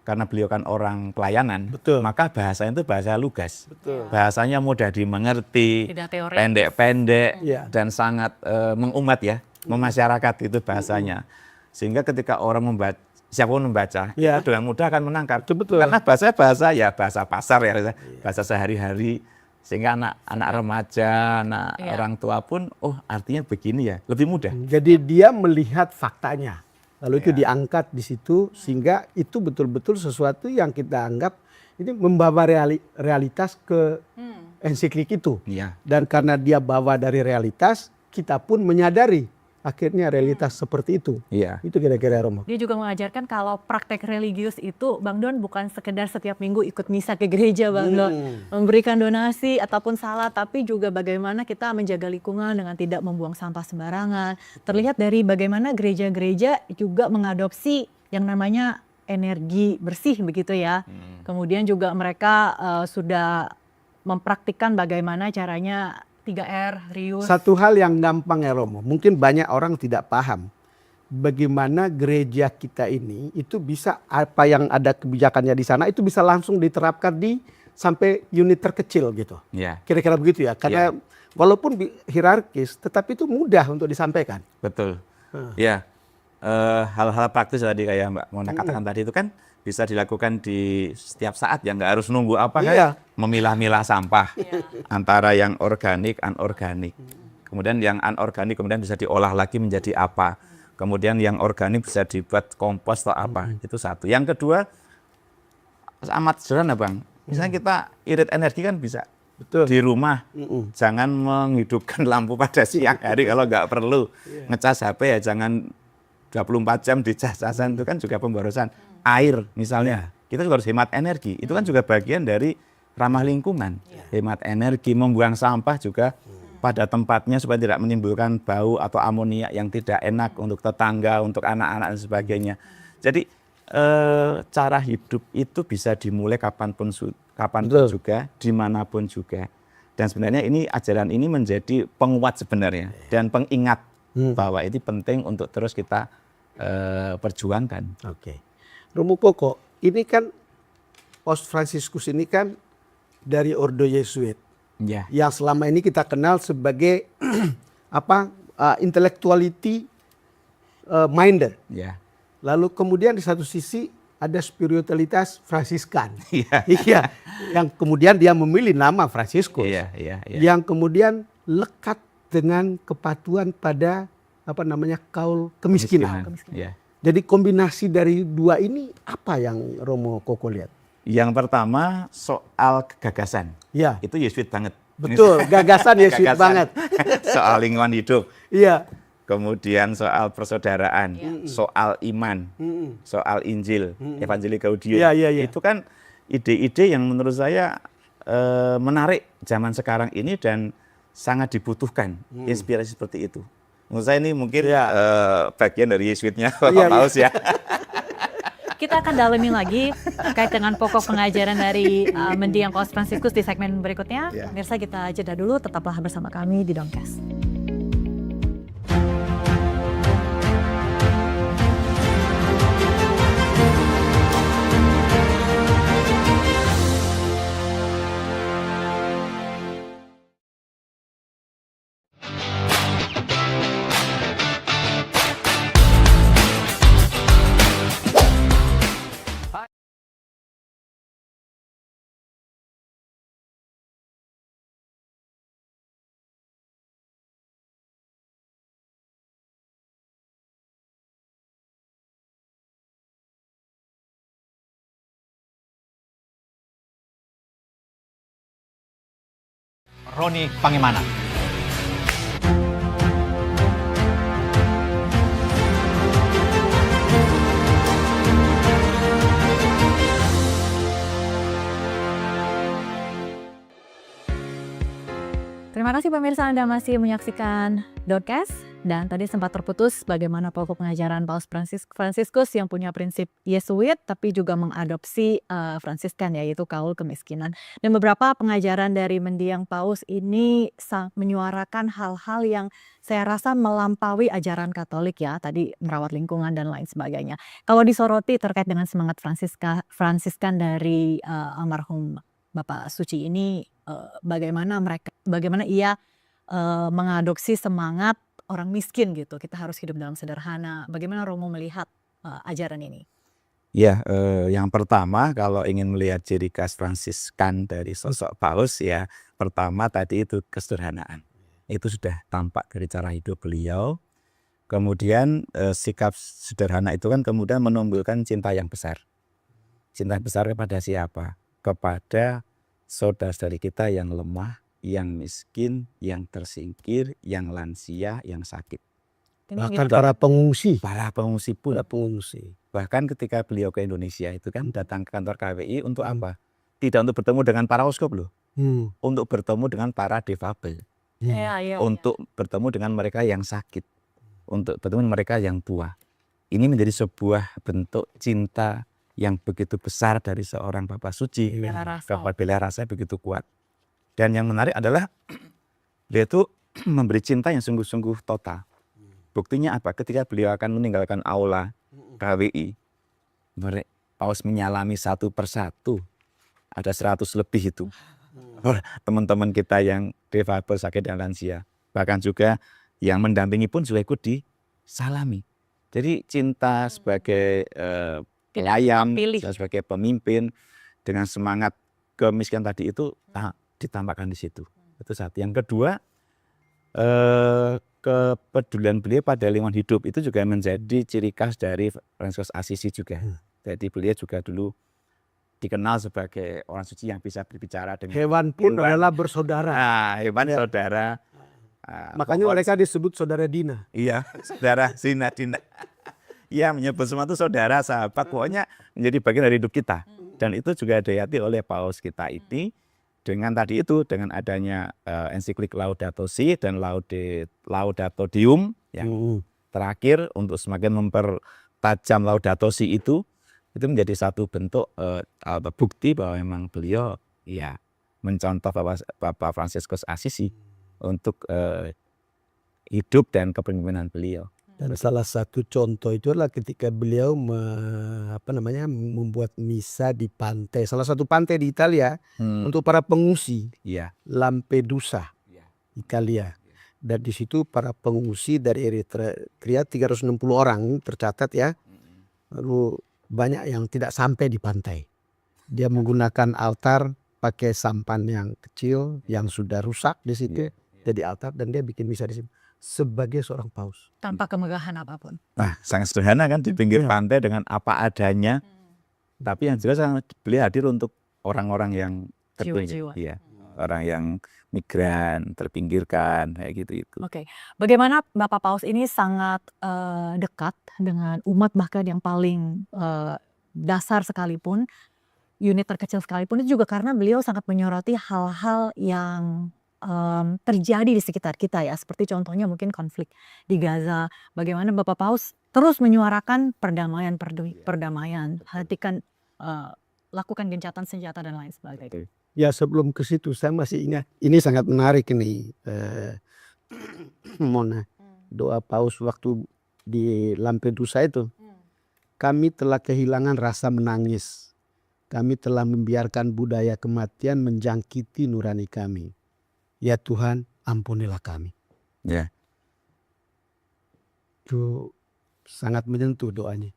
[SPEAKER 3] Karena beliau kan orang pelayanan,
[SPEAKER 2] Betul.
[SPEAKER 3] maka bahasanya itu bahasa lugas.
[SPEAKER 2] Betul.
[SPEAKER 3] Bahasanya mudah dimengerti,
[SPEAKER 1] Tidak teoretis.
[SPEAKER 3] pendek-pendek,
[SPEAKER 2] Iya.
[SPEAKER 3] dan sangat mengumat ya, memasyarakat itu bahasanya. Sehingga ketika orang membaca, siapapun membaca,
[SPEAKER 2] Iya.
[SPEAKER 3] itu dengan mudah akan menangkap.
[SPEAKER 2] Betul.
[SPEAKER 3] Karena bahasa pasar ya, bahasa sehari-hari. Sehingga anak remaja, orang tua pun, oh artinya begini ya, lebih mudah.
[SPEAKER 2] Jadi dia melihat faktanya. Lalu itu diangkat di situ sehingga itu betul-betul sesuatu yang kita anggap ini membawa realitas ke ensiklik itu.
[SPEAKER 3] Iya.
[SPEAKER 2] Dan karena dia bawa dari realitas, kita pun menyadari akhirnya realitas seperti itu.
[SPEAKER 3] Iya.
[SPEAKER 2] Itu kira-kira Romo.
[SPEAKER 1] Dia juga mengajarkan kalau praktek religius itu Bang Don bukan sekedar setiap minggu ikut misa ke gereja Bang Don, memberikan donasi ataupun salat, tapi juga bagaimana kita menjaga lingkungan dengan tidak membuang sampah sembarangan. Terlihat dari bagaimana gereja-gereja juga mengadopsi yang namanya energi bersih begitu ya. Kemudian juga mereka sudah mempraktikkan bagaimana caranya 3R, reuse.
[SPEAKER 2] Satu hal yang gampang ya Romo, mungkin banyak orang tidak paham bagaimana gereja kita ini itu bisa apa yang ada kebijakannya di sana itu bisa langsung diterapkan di sampai unit terkecil gitu.
[SPEAKER 3] Iya.
[SPEAKER 2] Kira-kira begitu ya, karena walaupun hierarkis tetapi itu mudah untuk disampaikan.
[SPEAKER 3] Betul. Ya, hal-hal praktis tadi kayak Mbak Mona katakan tadi itu kan bisa dilakukan di setiap saat ya, nggak harus nunggu apa kan?
[SPEAKER 2] Iya.
[SPEAKER 3] Memilah-milah sampah antara yang organik, anorganik. Kemudian yang anorganik kemudian bisa diolah lagi menjadi apa? Kemudian yang organik bisa dibuat kompos atau apa? Itu satu. Yang kedua amat sederhana Bang. Misalnya kita irit energi kan bisa.
[SPEAKER 2] Betul.
[SPEAKER 3] Di rumah, jangan menghidupkan lampu pada siang hari kalau nggak perlu. Ngecas HP ya jangan 24 jam di cas-casan itu kan juga pemborosan. Air misalnya, kita juga harus hemat energi. Itu kan juga bagian dari ramah lingkungan. Hemat energi, membuang sampah juga pada tempatnya supaya tidak menimbulkan bau atau amonia yang tidak enak untuk tetangga, untuk anak-anak dan sebagainya. Jadi cara hidup itu bisa dimulai kapanpun juga, dimanapun juga. Dan sebenarnya ini ajaran ini menjadi penguat sebenarnya dan pengingat bahwa ini penting untuk terus kita perjuangkan.
[SPEAKER 2] Oke. Romo Koko, ini kan Paus Fransiskus ini kan dari Ordo Yesuit
[SPEAKER 3] Ya.
[SPEAKER 2] yang selama ini kita kenal sebagai intellectuality minded.
[SPEAKER 3] Ya.
[SPEAKER 2] Lalu kemudian di satu sisi ada spiritualitas Fransiskan.
[SPEAKER 3] Iya.
[SPEAKER 2] Iya, yang kemudian dia memilih nama Fransiskus.
[SPEAKER 3] Iya.
[SPEAKER 2] Yang kemudian lekat dengan kepatuhan pada kaul kemiskinan.
[SPEAKER 3] Ya.
[SPEAKER 2] Jadi kombinasi dari dua ini apa yang Romo Koko lihat?
[SPEAKER 3] Yang pertama soal gagasan.
[SPEAKER 2] Ya,
[SPEAKER 3] Itu Yesuit banget.
[SPEAKER 2] betul. Gagasan Yesuit banget.
[SPEAKER 3] Soal lingkungan hidup.
[SPEAKER 2] Iya.
[SPEAKER 3] Kemudian soal persaudaraan, soal iman, soal Injil, Evangelii Gaudium.
[SPEAKER 2] Iya.
[SPEAKER 3] Itu kan ide-ide yang menurut saya menarik zaman sekarang ini dan sangat dibutuhkan inspirasi seperti itu. Menurut saya ini mungkin bagian dari Yesuitnya Bapak Paus ya.
[SPEAKER 1] Kita akan dalamin lagi terkait dengan pokok pengajaran dari mendiang Paus Fransiskus di segmen berikutnya. Pemirsa, kita jeda dulu, tetaplah bersama kami di Dongkes.
[SPEAKER 4] Roni Pangemanan.
[SPEAKER 1] Terima kasih pemirsa, Anda masih menyaksikan Dongkes. Dan tadi sempat terputus bagaimana pokok pengajaran Paus Fransiskus yang punya prinsip Yesuit tapi juga mengadopsi Fransiskan, yaitu kaul kemiskinan. Dan beberapa pengajaran dari mendiang Paus ini menyuarakan hal-hal yang saya rasa melampaui ajaran Katolik ya, tadi merawat lingkungan dan lain sebagainya. Kalau disoroti terkait dengan semangat Fransiskan dari almarhum Bapak Suci ini, bagaimana ia mengadopsi semangat orang miskin gitu. Kita harus hidup dalam sederhana. Bagaimana Romo melihat ajaran ini?
[SPEAKER 3] Ya, yang pertama kalau ingin melihat ciri khas Fransiskan dari sosok Paus ya, pertama tadi itu kesederhanaan. Itu sudah tampak dari cara hidup beliau. Kemudian sikap sederhana itu kan kemudian menumbuhkan cinta yang besar. Cinta besar kepada siapa? Kepada saudara-saudari kita yang lemah, yang miskin, yang tersingkir, yang lansia, yang sakit.
[SPEAKER 2] Bahkan para pengungsi.
[SPEAKER 3] Para pengungsi pun. Bahkan ketika beliau ke Indonesia itu kan datang ke kantor KWI untuk apa? Tidak untuk bertemu dengan para uskup loh. Untuk bertemu dengan para difabel. Untuk bertemu dengan mereka yang sakit. Untuk bertemu dengan mereka yang tua. Ini menjadi sebuah bentuk cinta yang begitu besar dari seorang Bapak Suci. Bela rasa begitu kuat. Dan yang menarik adalah dia itu memberi cinta yang sungguh-sungguh total. Buktinya apa? Ketika beliau akan meninggalkan aula KWI, Paus menyalami satu persatu. Ada 100 lebih itu. Teman-teman kita yang difabel, sakit dan lansia. Bahkan juga yang mendampingi pun juga ikut disalami. Jadi cinta sebagai pelayan, sebagai pemimpin dengan semangat kemiskinan tadi itu ditampakkan di situ. Itu satu. Yang kedua, kepedulian beliau pada lingkungan hidup itu juga menjadi ciri khas dari Fransiskus Assisi juga. Jadi beliau juga dulu dikenal sebagai orang suci yang bisa berbicara dengan
[SPEAKER 2] hewan pun adalah bersaudara.
[SPEAKER 3] Hewan saudara.
[SPEAKER 2] Makanya mereka disebut saudara Dina.
[SPEAKER 3] Iya, saudara Dina. Ya, menyebut semua itu saudara, sahabat, pokoknya menjadi bagian dari hidup kita. Dan itu juga dihayati oleh Paus kita ini dengan tadi itu, dengan adanya ensiklik Laudato Si dan Laudato Deum yang terakhir untuk semakin mempertajam Laudato Si itu menjadi satu bentuk bukti bahwa memang beliau ya mencontoh Bapak Fransiskus Assisi untuk hidup dan kepemimpinan beliau.
[SPEAKER 2] Dan salah satu contoh itu adalah ketika beliau membuat misa di pantai, salah satu pantai di Italia untuk para pengungsi,
[SPEAKER 3] Iya.
[SPEAKER 2] Lampedusa, Italia. Dan di situ para pengungsi dari Eritrea 360 orang tercatat ya. Lalu banyak yang tidak sampai di pantai. Dia menggunakan altar pakai sampan yang kecil yang sudah rusak di situ, jadi altar, dan dia bikin misa di situ sebagai seorang paus.
[SPEAKER 1] Tanpa kemegahan apapun.
[SPEAKER 3] Nah, sangat sederhana kan di pinggir pantai dengan apa adanya. Tapi yang jelas beliau hadir untuk orang-orang yang
[SPEAKER 1] Jiwa-jiwa.
[SPEAKER 3] Iya, orang yang migran, terpinggirkan, kayak gitu itu.
[SPEAKER 1] Oke, bagaimana Bapak Paus ini sangat dekat dengan umat, bahkan yang paling dasar sekalipun, unit terkecil sekalipun, itu juga karena beliau sangat menyoroti hal-hal yang terjadi di sekitar kita ya, seperti contohnya mungkin konflik di Gaza. Bagaimana Bapak Paus terus menyuarakan perdamaian, hentikan, lakukan gencatan senjata dan lain sebagainya.
[SPEAKER 2] Ya, sebelum ke situ saya masih ingat, ini sangat menarik ini, Mona, doa Paus waktu di Lampedusa itu. Kami telah kehilangan rasa menangis. Kami telah membiarkan budaya kematian menjangkiti nurani kami. Ya Tuhan, ampunilah kami.
[SPEAKER 3] Ya.
[SPEAKER 2] Itu sangat menyentuh doanya.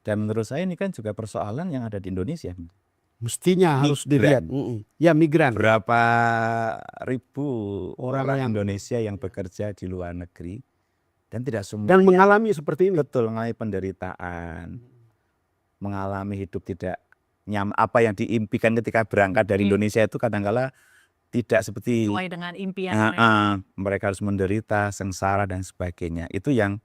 [SPEAKER 3] Dan menurut saya ini kan juga persoalan yang ada di Indonesia.
[SPEAKER 2] Mestinya harus dilihat. Ya, migran.
[SPEAKER 3] Berapa ribu
[SPEAKER 2] Orang
[SPEAKER 3] orang
[SPEAKER 2] yang-
[SPEAKER 3] Indonesia yang bekerja di luar negeri dan tidak semua
[SPEAKER 2] Dan mengalami seperti ini.
[SPEAKER 3] betul mengalami penderitaan, mengalami hidup tidak nyaman. Apa yang diimpikan ketika berangkat dari Indonesia itu kadang-kala tidak seperti
[SPEAKER 1] Sesuai dengan impian mereka.
[SPEAKER 3] mereka harus menderita, sengsara dan sebagainya. Itu yang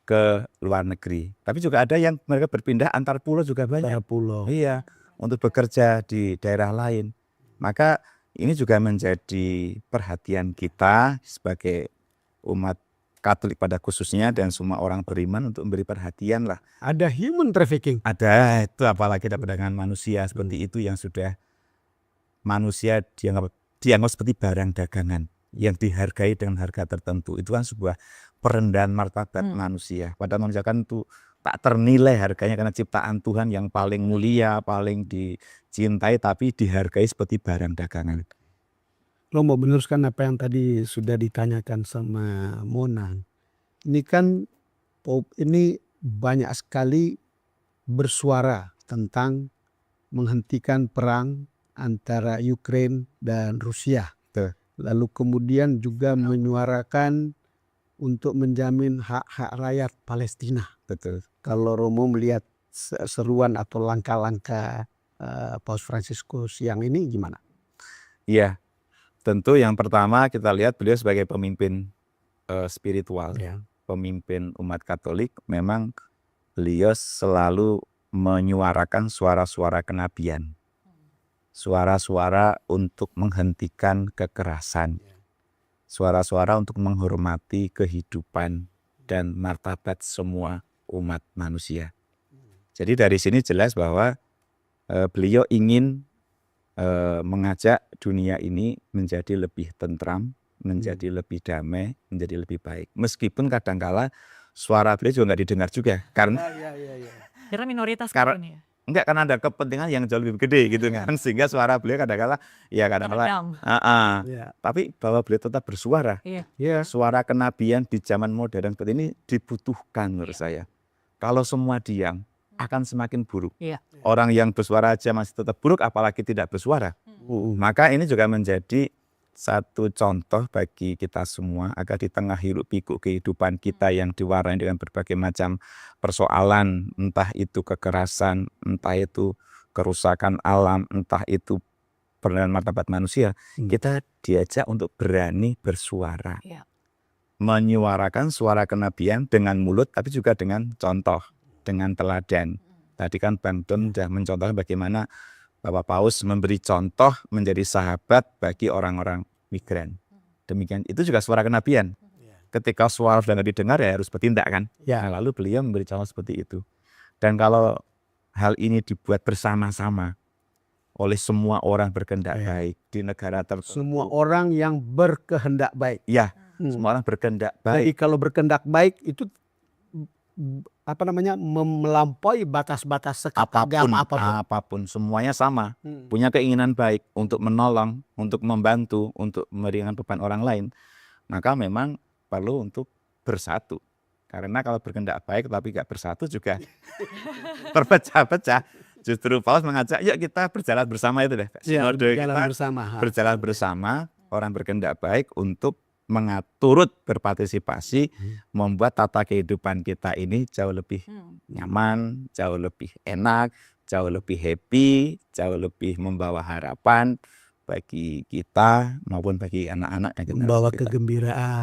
[SPEAKER 3] ke luar negeri. Tapi juga ada yang mereka berpindah antar pulau juga banyak.
[SPEAKER 2] Para pulau.
[SPEAKER 3] Iya, untuk bekerja di daerah lain. Maka ini juga menjadi perhatian kita sebagai umat Katolik pada khususnya dan semua orang beriman untuk memberi perhatian lah.
[SPEAKER 2] Ada human trafficking.
[SPEAKER 3] Ada itu, apalagi ada perdagangan manusia seperti itu yang sudah manusia dianggap seperti barang dagangan yang dihargai dengan harga tertentu. Itu kan sebuah perendahan martabat manusia. Padahal manusia kan itu tak ternilai harganya karena ciptaan Tuhan yang paling mulia, paling dicintai, tapi dihargai seperti barang dagangan.
[SPEAKER 2] Lo mau meneruskan apa yang tadi sudah ditanyakan sama Mona. Ini kan Pope ini banyak sekali bersuara tentang menghentikan perang antara Ukraina dan Rusia.
[SPEAKER 3] Betul.
[SPEAKER 2] Lalu kemudian juga menyuarakan untuk menjamin hak-hak rakyat Palestina.
[SPEAKER 3] Betul.
[SPEAKER 2] Kalau Romo melihat seruan atau langkah-langkah Paus Fransiskus yang ini gimana?
[SPEAKER 3] Iya, tentu yang pertama kita lihat beliau sebagai pemimpin spiritual,
[SPEAKER 2] Ya.
[SPEAKER 3] pemimpin umat Katolik. Memang beliau selalu menyuarakan suara-suara kenabian, suara-suara untuk menghentikan kekerasan, suara-suara untuk menghormati kehidupan dan martabat semua umat manusia. Jadi dari sini jelas bahwa beliau ingin mengajak dunia ini menjadi lebih tentram, menjadi lebih damai, menjadi lebih baik. Meskipun kadangkala suara beliau juga nggak didengar juga, karena
[SPEAKER 1] Karena minoritas
[SPEAKER 3] Karena-
[SPEAKER 1] ini ya.
[SPEAKER 3] enggak, karena ada kepentingan yang jauh lebih gede gitu kan, sehingga suara beliau kadangkala
[SPEAKER 1] Meredam.
[SPEAKER 2] Ya.
[SPEAKER 3] tapi bahwa beliau tetap bersuara.
[SPEAKER 1] Iya.
[SPEAKER 2] Ya.
[SPEAKER 3] Suara kenabian di zaman modern seperti ini dibutuhkan menurut saya. Kalau semua diam akan semakin buruk.
[SPEAKER 1] Iya.
[SPEAKER 3] Orang yang bersuara aja masih tetap buruk, apalagi tidak bersuara. Maka ini juga menjadi satu contoh bagi kita semua agar di tengah hiruk pikuk kehidupan kita yang diwarnai dengan berbagai macam persoalan, entah itu kekerasan, entah itu kerusakan alam, entah itu perendahan martabat manusia, kita diajak untuk berani bersuara.
[SPEAKER 1] Iya.
[SPEAKER 3] Menyuarakan suara kenabian dengan mulut tapi juga dengan contoh. dengan teladan. Tadi kan Bang Don sudah mencontohkan bagaimana Bapak Paus memberi contoh menjadi sahabat bagi orang-orang migran. Demikian itu juga suara kenabian. Ketika suara sudah tidak didengar ya harus bertindak kan.
[SPEAKER 2] Ya.
[SPEAKER 3] Nah, lalu beliau memberi contoh seperti itu. Dan kalau hal ini dibuat bersama-sama oleh semua orang berkehendak baik di negara tertentu.
[SPEAKER 2] Semua orang yang berkehendak baik.
[SPEAKER 3] Ya, semua orang berkehendak
[SPEAKER 2] Jadi
[SPEAKER 3] baik.
[SPEAKER 2] kalau berkehendak baik itu melampaui batas-batas agama
[SPEAKER 3] Apapun semuanya sama, punya keinginan baik untuk menolong, untuk membantu, untuk meringankan beban orang lain, maka memang perlu untuk bersatu. Karena kalau berkehendak baik tapi nggak bersatu juga terpecah-pecah. Justru Paulus mengajak, yuk kita berjalan bersama itu deh. Berjalan bersama orang berkehendak baik untuk mengaturut berpartisipasi, membuat tata kehidupan kita ini jauh lebih nyaman, jauh lebih enak, jauh lebih happy, jauh lebih membawa harapan bagi kita maupun bagi anak-anak yang
[SPEAKER 2] membawa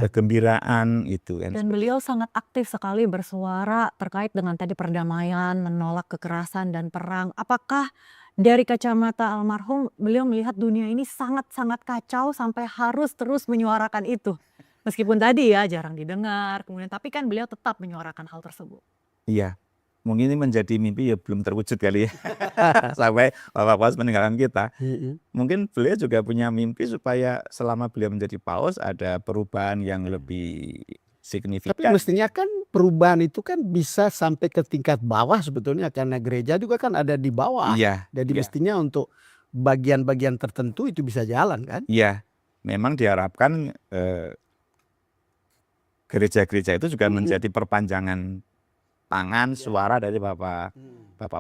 [SPEAKER 2] kegembiraan
[SPEAKER 3] itu kan.
[SPEAKER 1] Dan beliau sangat aktif sekali bersuara terkait dengan tadi perdamaian, menolak kekerasan dan perang. Apakah dari kacamata almarhum beliau melihat dunia ini sangat-sangat kacau sampai harus terus menyuarakan itu? Meskipun tadi ya jarang didengar, kemudian tapi kan beliau tetap menyuarakan hal tersebut.
[SPEAKER 3] Iya, mungkin ini menjadi mimpi ya belum terwujud kali ya. Sampai Bapak Paus meninggalkan kita. Mungkin beliau juga punya mimpi supaya selama beliau menjadi Paus ada perubahan yang lebih signifikan.
[SPEAKER 2] Tapi mestinya kan perubahan itu kan bisa sampai ke tingkat bawah sebetulnya, karena gereja juga kan ada di bawah.
[SPEAKER 3] Iya.
[SPEAKER 2] Jadi mestinya untuk bagian-bagian tertentu itu bisa jalan kan?
[SPEAKER 3] Iya, memang diharapkan gereja-gereja itu juga menjadi perpanjangan tangan suara dari Bapak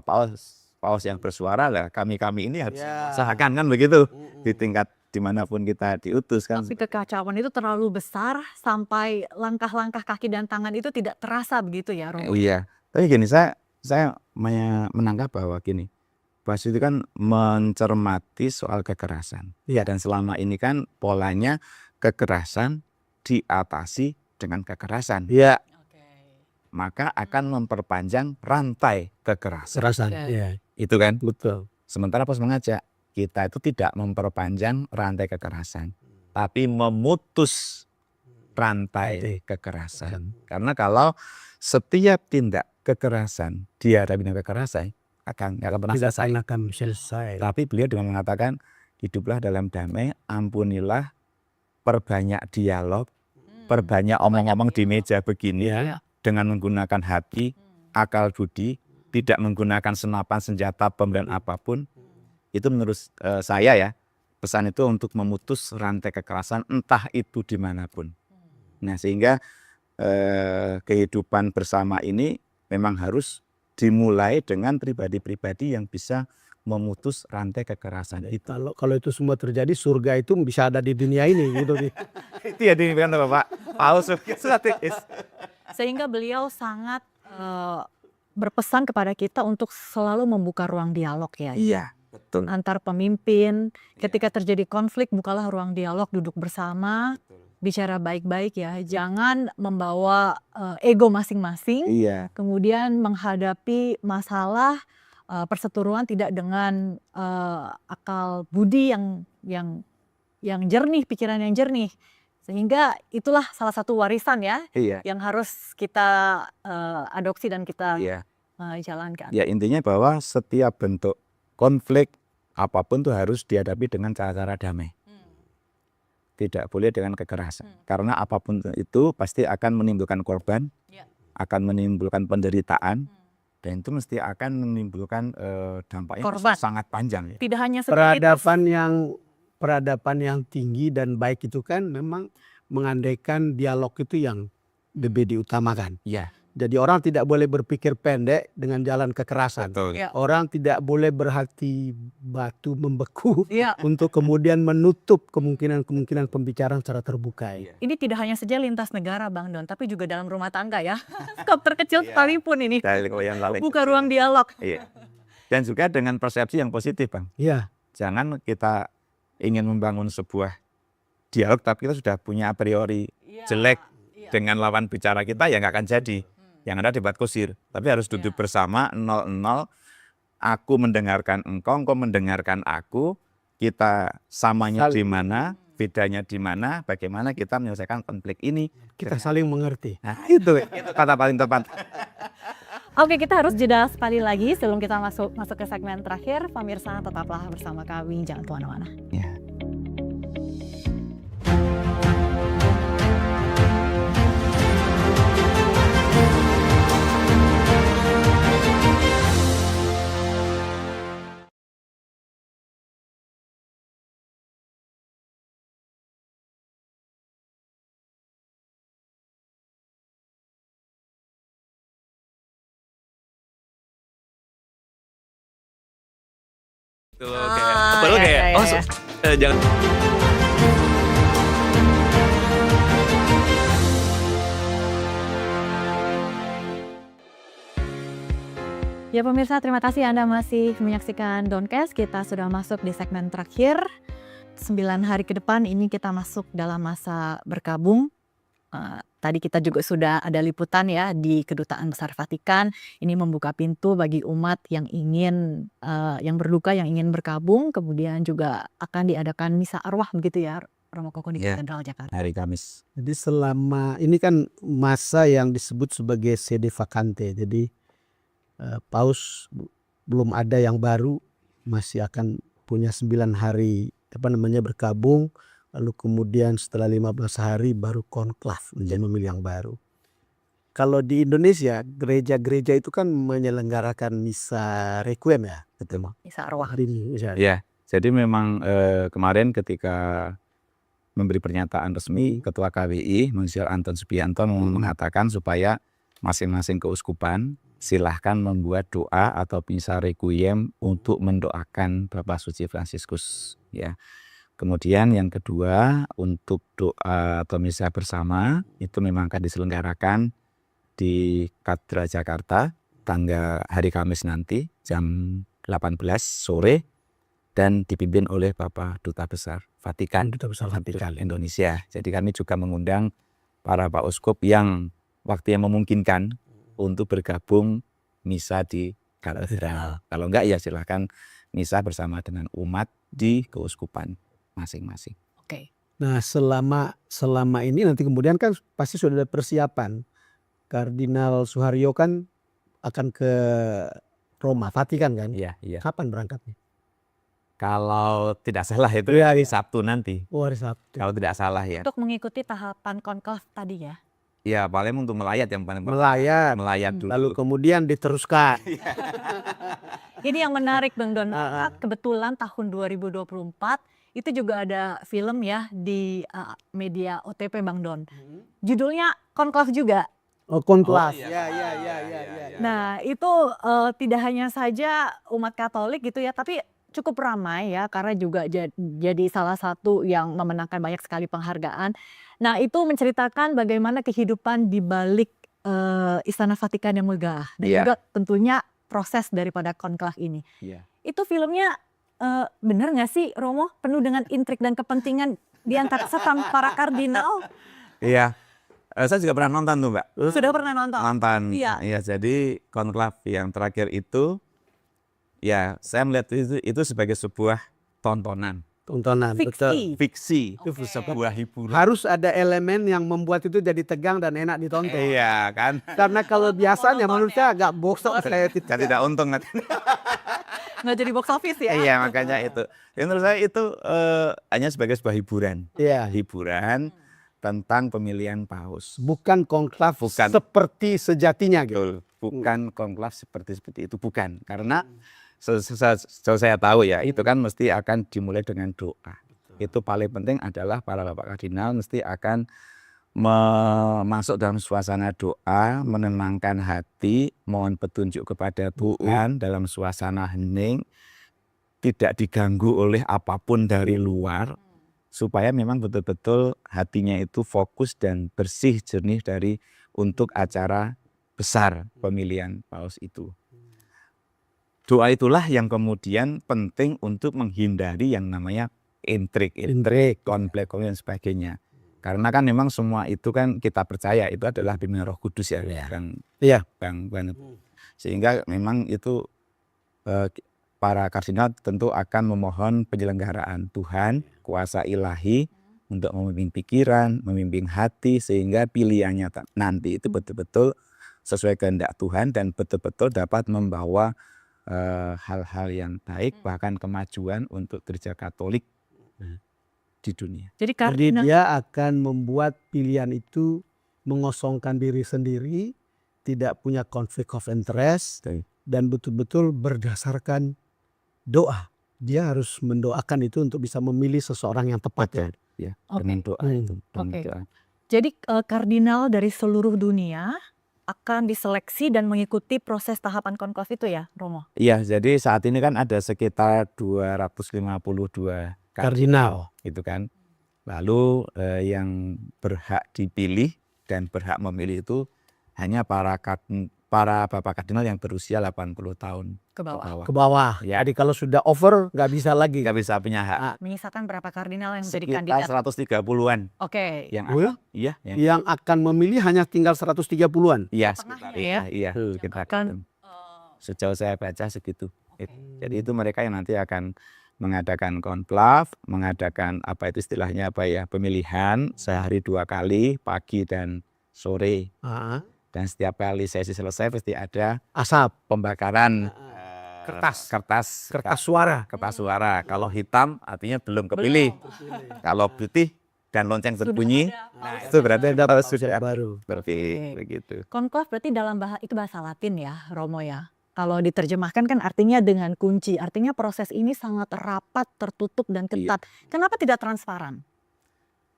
[SPEAKER 3] Paus yang bersuara lah. Kami ini harus usahakan kan begitu di tingkat dimanapun kita diutus kan.
[SPEAKER 1] Tapi kekacauan itu terlalu besar sampai langkah-langkah kaki dan tangan itu tidak terasa begitu ya, Romo?
[SPEAKER 3] Iya, tapi gini saya menangkap bahwa gini, Paus itu kan mencermati soal kekerasan.
[SPEAKER 2] Iya.
[SPEAKER 3] Dan selama ini kan polanya kekerasan diatasi dengan kekerasan.
[SPEAKER 2] Iya.
[SPEAKER 3] Maka akan memperpanjang rantai kekerasan.
[SPEAKER 2] Iya.
[SPEAKER 3] Itu kan.
[SPEAKER 2] Betul.
[SPEAKER 3] Sementara Paus mengajak kita itu tidak memperpanjang rantai kekerasan, tapi memutus rantai kekerasan. Karena kalau setiap tindak kekerasan dihadapi dengan kekerasan akan pernah selesai. Tapi beliau dengan mengatakan hiduplah dalam damai, ampunilah, perbanyak dialog, perbanyak omong-omong di meja begini dengan menggunakan hati, akal budi, tidak menggunakan senapan, senjata, bom dan apapun. Itu menurut saya ya, pesan itu untuk memutus rantai kekerasan entah itu dimanapun. Nah sehingga kehidupan bersama ini memang harus dimulai dengan pribadi-pribadi yang bisa memutus rantai kekerasan itu.
[SPEAKER 2] Kalau itu semua terjadi, surga itu bisa ada di dunia ini gitu.
[SPEAKER 3] Itu ya diimpikan Bapak Paus strategis.
[SPEAKER 1] Sehingga beliau sangat berpesan kepada kita untuk selalu membuka ruang dialog ya.
[SPEAKER 3] Iya, betul.
[SPEAKER 1] Antar pemimpin, ketika terjadi konflik bukalah ruang dialog, duduk bersama, bicara baik-baik ya. Jangan membawa ego masing-masing.
[SPEAKER 3] Iya.
[SPEAKER 1] Kemudian menghadapi masalah perseteruan tidak dengan akal budi yang jernih, pikiran yang jernih. Sehingga itulah salah satu warisan ya yang harus kita adopsi dan kita jalankan.
[SPEAKER 3] Ya intinya bahwa setiap bentuk konflik apapun tuh harus dihadapi dengan cara-cara damai. Tidak boleh dengan kekerasan. Karena apapun itu pasti akan menimbulkan korban, akan menimbulkan penderitaan, dan itu mesti akan menimbulkan dampaknya sangat panjang.
[SPEAKER 1] Tidak hanya
[SPEAKER 2] peradaban yang tinggi dan baik itu kan memang mengandaikan dialog itu yang lebih diutamakan.
[SPEAKER 3] Iya.
[SPEAKER 2] Jadi orang tidak boleh berpikir pendek dengan jalan kekerasan. Orang tidak boleh berhati batu membeku untuk kemudian menutup kemungkinan pembicaraan secara terbuka.
[SPEAKER 1] Ini tidak hanya saja lintas negara Bang Don, tapi juga dalam rumah tangga ya. Skop terkecil sekalipun ini. Buka ruang dialog.
[SPEAKER 3] Iya. Dan juga dengan persepsi yang positif Bang.
[SPEAKER 2] Iya.
[SPEAKER 3] Jangan kita ingin membangun sebuah dialog tapi kita sudah punya a priori jelek dengan lawan bicara kita ya nggak akan jadi. Yang ada debat kusir, tapi harus duduk bersama 0-0. Aku mendengarkan engkau mendengarkan aku. Kita samanya di mana, bedanya di mana, bagaimana kita menyelesaikan konflik ini.
[SPEAKER 2] Kita saling mengerti.
[SPEAKER 3] Nah, itu kata paling tepat.
[SPEAKER 1] Oke, kita harus jeda sekali lagi sebelum kita masuk ke segmen terakhir. Pemirsa, tetaplah bersama kami, jangan kemana-mana.
[SPEAKER 3] Ya.
[SPEAKER 1] Baru kayak,
[SPEAKER 3] jangan.
[SPEAKER 1] Ya pemirsa, terima kasih Anda masih menyaksikan Downcast. Kita sudah masuk di segmen terakhir. 9 hari ke depan ini kita masuk dalam masa berkabung. Tadi kita juga sudah ada liputan ya di Kedutaan Besar Vatikan. Ini membuka pintu bagi umat yang ingin yang berduka, yang ingin berkabung. Kemudian juga akan diadakan misa arwah begitu ya, Romo Koko di Katedral Jakarta.
[SPEAKER 3] Hari Kamis.
[SPEAKER 2] Jadi selama ini kan masa yang disebut sebagai sede vacante. Jadi Paus belum ada yang baru, masih akan punya 9 hari berkabung. Lalu kemudian setelah 15 hari baru konklav menjadi memilih yang baru. Kalau di Indonesia, gereja-gereja itu kan menyelenggarakan misa requiem ya, betul?
[SPEAKER 1] Misa arwah.
[SPEAKER 2] Hari ini misalnya.
[SPEAKER 3] Ya, jadi memang kemarin ketika memberi pernyataan resmi, Ketua KWI, Monsinyur Anton Subianto mengatakan supaya masing-masing keuskupan silahkan membuat doa atau misa requiem untuk mendoakan Bapak Suci Fransiskus. Ya. Kemudian yang kedua, untuk doa atau misa bersama itu memang akan diselenggarakan di Katedral Jakarta tanggal hari Kamis nanti jam 18 sore dan dipimpin oleh Bapak Duta Besar Vatikan,
[SPEAKER 2] Duta Besar Vatikan
[SPEAKER 3] Indonesia. Jadi kami juga mengundang para Pak Uskup yang waktu yang memungkinkan untuk bergabung misa di katedral. Kalau enggak ya silahkan misa bersama dengan umat di keuskupan masing-masing.
[SPEAKER 1] Oke.
[SPEAKER 2] Nah selama ini nanti kemudian kan pasti sudah ada persiapan. Kardinal Suharyo kan akan ke Roma, Vatikan kan?
[SPEAKER 3] Iya, iya.
[SPEAKER 2] Kapan berangkatnya?
[SPEAKER 3] Kalau tidak salah itu hari Sabtu nanti.
[SPEAKER 2] Oh, hari Sabtu.
[SPEAKER 3] Kalau tidak salah ya.
[SPEAKER 1] Untuk mengikuti tahapan konklav tadi ya.
[SPEAKER 3] Ya paling untuk melayat yang paling
[SPEAKER 2] Melayat
[SPEAKER 3] dulu.
[SPEAKER 2] lalu kemudian diteruskan.
[SPEAKER 1] Ini yang menarik Bang Don, kebetulan tahun 2024 itu juga ada film ya di media OTP Bang Don. Judulnya Konklav juga.
[SPEAKER 2] Oh, konklav.
[SPEAKER 3] Iya.
[SPEAKER 1] Nah itu tidak hanya saja umat Katolik gitu ya, tapi cukup ramai ya karena juga jadi salah satu yang memenangkan banyak sekali penghargaan. Nah itu menceritakan bagaimana kehidupan di balik Istana Vatikan yang megah dan juga tentunya proses daripada konklav ini.
[SPEAKER 3] Iya.
[SPEAKER 1] Itu filmnya benar nggak sih Romo, penuh dengan intrik dan kepentingan di antara serta para kardinal?
[SPEAKER 3] Iya. Saya juga pernah nonton tuh Mbak.
[SPEAKER 1] Sudah pernah nonton?
[SPEAKER 3] Nonton.
[SPEAKER 1] Iya.
[SPEAKER 3] Ya, jadi konklav yang terakhir itu ya saya melihat itu sebagai sebuah tontonan.
[SPEAKER 2] Tontonan.
[SPEAKER 1] Fiksi.
[SPEAKER 3] Fiksi. Itu
[SPEAKER 1] Oke.
[SPEAKER 3] sebuah hiburan.
[SPEAKER 2] Harus ada elemen yang membuat itu jadi tegang dan enak ditonton.
[SPEAKER 3] Iya kan.
[SPEAKER 2] Karena kalau biasanya menurut saya agak bosan saya
[SPEAKER 3] Dan tidak untung nanti.
[SPEAKER 1] Nggak jadi box office ya?
[SPEAKER 3] Iya makanya itu. Ya, menurut saya itu hanya sebagai sebuah hiburan.
[SPEAKER 2] Iya.
[SPEAKER 3] Hiburan tentang pemilihan paus.
[SPEAKER 2] Bukan konklav
[SPEAKER 3] Bukan.
[SPEAKER 2] seperti sejatinya gitu.
[SPEAKER 3] Betul. Bukan konklav seperti itu, bukan. Karena saya tahu ya, itu kan mesti akan dimulai dengan doa. Itu paling penting adalah para Bapak Kardinal mesti akan masuk dalam suasana doa, menenangkan hati, mohon petunjuk kepada Tuhan dalam suasana hening, tidak diganggu oleh apapun dari luar, supaya memang betul-betul hatinya itu fokus dan bersih jernih dari untuk acara besar pemilihan paus itu. Doa itulah yang kemudian penting untuk menghindari yang namanya intrik, konflik dan sebagainya. Karena kan memang semua itu kan kita percaya itu adalah bimbingan Roh Kudus ya,
[SPEAKER 2] Iya.
[SPEAKER 3] Bang. Sehingga memang itu para kardinal tentu akan memohon penyelenggaraan Tuhan, kuasa ilahi untuk memimpin pikiran, memimpin hati sehingga pilihannya nanti itu betul-betul sesuai kehendak Tuhan dan betul-betul dapat membawa hal-hal yang baik bahkan kemajuan untuk gereja Katolik di dunia.
[SPEAKER 1] Jadi
[SPEAKER 2] Jadi dia akan membuat pilihan itu mengosongkan diri sendiri, tidak punya konflik of interest, dan betul-betul berdasarkan doa. Dia harus mendoakan itu untuk bisa memilih seseorang yang tepat.
[SPEAKER 3] Ya,
[SPEAKER 1] Oke.
[SPEAKER 3] dengan doa itu. dengan
[SPEAKER 1] Oke.
[SPEAKER 3] doa.
[SPEAKER 1] Jadi kardinal dari seluruh dunia akan diseleksi dan mengikuti proses tahapan konklaf itu ya, Romo?
[SPEAKER 3] Iya, jadi saat ini kan ada sekitar 252
[SPEAKER 2] Kardinal.
[SPEAKER 3] gitu kan. Lalu yang berhak dipilih dan berhak memilih itu hanya para bapak kardinal yang berusia 80 tahun
[SPEAKER 1] Ke bawah.
[SPEAKER 2] Ke bawah.
[SPEAKER 3] Ya.
[SPEAKER 2] Jadi kalau sudah over nggak bisa lagi.
[SPEAKER 3] Nggak bisa punya hak.
[SPEAKER 1] Menyisakan berapa kardinal yang menjadi
[SPEAKER 3] Sekitar
[SPEAKER 1] kandidat?
[SPEAKER 3] 130-an
[SPEAKER 1] Oke.
[SPEAKER 3] yang
[SPEAKER 2] Oh ya?
[SPEAKER 3] iya, yang
[SPEAKER 2] Yang akan memilih hanya tinggal 130-an.
[SPEAKER 3] iya
[SPEAKER 1] Tengahnya
[SPEAKER 3] sekitar
[SPEAKER 1] ya.
[SPEAKER 3] iya kita
[SPEAKER 1] Akan,
[SPEAKER 3] sejauh saya baca segitu. Jadi itu mereka yang nanti akan mengadakan konklav, mengadakan apa itu istilahnya apa ya, pemilihan sehari 2 kali, pagi dan sore.
[SPEAKER 2] Ah,
[SPEAKER 3] Dan setiap kali sesi selesai pasti ada
[SPEAKER 2] asap,
[SPEAKER 3] pembakaran
[SPEAKER 2] kertas
[SPEAKER 3] kertas
[SPEAKER 2] suara.
[SPEAKER 3] suara. Kalau hitam artinya belum kepilih. Kalau putih dan lonceng berbunyi, nah itu berarti ada sudah
[SPEAKER 2] baru.
[SPEAKER 3] berarti
[SPEAKER 1] Oke.
[SPEAKER 3] begitu.
[SPEAKER 1] konklaf berarti dalam itu bahasa Latin ya, Romo ya. Kalau diterjemahkan kan artinya dengan kunci. Artinya proses ini sangat rapat, tertutup dan ketat. Kenapa tidak transparan?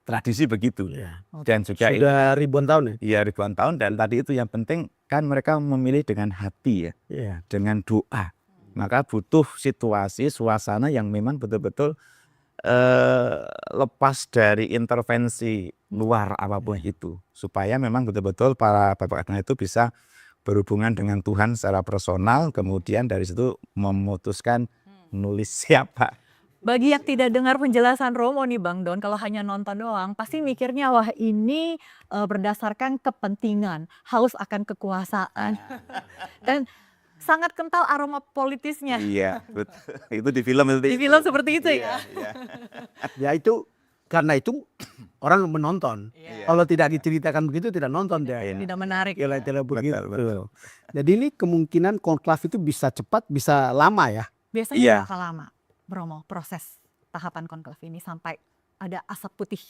[SPEAKER 3] Tradisi begitu.
[SPEAKER 2] Ya.
[SPEAKER 3] Dan juga
[SPEAKER 2] Sudah ribuan tahun ya.
[SPEAKER 3] iya ribuan tahun dan tadi itu yang penting kan mereka memilih dengan hati ya,
[SPEAKER 2] Iya.
[SPEAKER 3] dengan doa. Maka butuh situasi, suasana yang memang betul-betul lepas dari intervensi luar apapun itu. Supaya memang betul-betul para bapak kardinal itu bisa berhubungan dengan Tuhan secara personal, kemudian dari situ memutuskan menulis siapa.
[SPEAKER 1] Bagi yang tidak dengar penjelasan Romo nih Bang Don, kalau hanya nonton doang, pasti mikirnya wah ini berdasarkan kepentingan, haus akan kekuasaan. Dan sangat kental aroma politisnya.
[SPEAKER 3] Iya, betul. Itu di film itu.
[SPEAKER 1] Di film seperti itu ya.
[SPEAKER 3] Iya.
[SPEAKER 2] Ya itu karena itu orang menonton. Kalau tidak diceritakan begitu tidak nonton dia.
[SPEAKER 1] Tidak menarik.
[SPEAKER 2] Kalau tidak begitu.
[SPEAKER 3] betul.
[SPEAKER 2] Jadi ini kemungkinan konklav itu bisa cepat, bisa lama ya.
[SPEAKER 1] Biasanya
[SPEAKER 3] Iya.
[SPEAKER 1] berapa lama, Romo, proses tahapan konklaf ini sampai ada asap putih?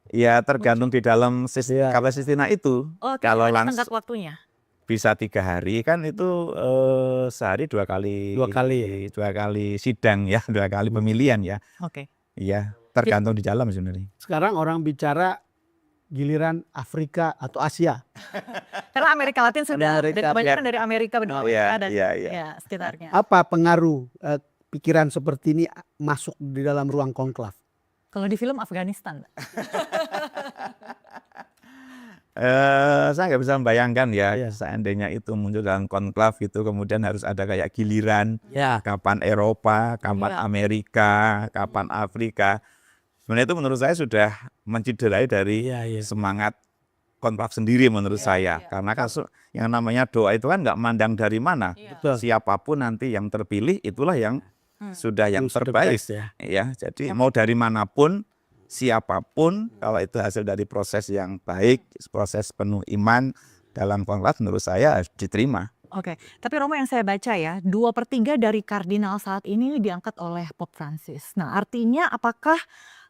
[SPEAKER 3] Ya tergantung di dalam
[SPEAKER 2] Iya.
[SPEAKER 3] kalau Sistina itu.
[SPEAKER 1] Oh,
[SPEAKER 3] Kalau
[SPEAKER 1] ada
[SPEAKER 3] langsung
[SPEAKER 1] tenggat waktunya.
[SPEAKER 3] bisa 3 hari kan itu sehari 2 kali.
[SPEAKER 2] 2 kali.
[SPEAKER 3] 2 kali sidang ya, 2 kali pemilihan ya.
[SPEAKER 1] Oke.
[SPEAKER 3] Iya, tergantung di dalam sebenarnya.
[SPEAKER 2] Sekarang orang bicara giliran Afrika atau Asia.
[SPEAKER 1] Karena Amerika Latin sudah
[SPEAKER 2] Amerika,
[SPEAKER 1] dan kebanyakan dari Amerika benar
[SPEAKER 3] iya,
[SPEAKER 1] dan
[SPEAKER 3] iya.
[SPEAKER 1] ya, sekitarnya.
[SPEAKER 2] Apa pengaruh pikiran seperti ini masuk di dalam ruang konklav?
[SPEAKER 1] Kalau di film Afghanistan,
[SPEAKER 3] Saya nggak bisa membayangkan ya,
[SPEAKER 2] Iya.
[SPEAKER 3] seandainya itu muncul dalam konklav gitu, kemudian harus ada kayak giliran,
[SPEAKER 2] Ya.
[SPEAKER 3] kapan Eropa, kapan
[SPEAKER 1] Iya.
[SPEAKER 3] Amerika, kapan Afrika. Sebenarnya itu menurut saya sudah menciderai dari
[SPEAKER 2] Iya.
[SPEAKER 3] semangat konklav sendiri menurut saya. Karena kan yang namanya doa itu kan nggak mandang dari mana.
[SPEAKER 2] Betul.
[SPEAKER 3] Siapapun nanti yang terpilih itulah yang sudah yang
[SPEAKER 2] Who's the
[SPEAKER 3] terbaik.
[SPEAKER 2] best ya.
[SPEAKER 3] Ya, jadi mau dari manapun, siapapun, kalau itu hasil dari proses yang baik, proses penuh iman dalam konklaf, menurut saya harus diterima.
[SPEAKER 1] Oke, tapi Romo yang saya baca ya, 2/3 dari kardinal saat ini diangkat oleh Pope Francis. Nah, artinya apakah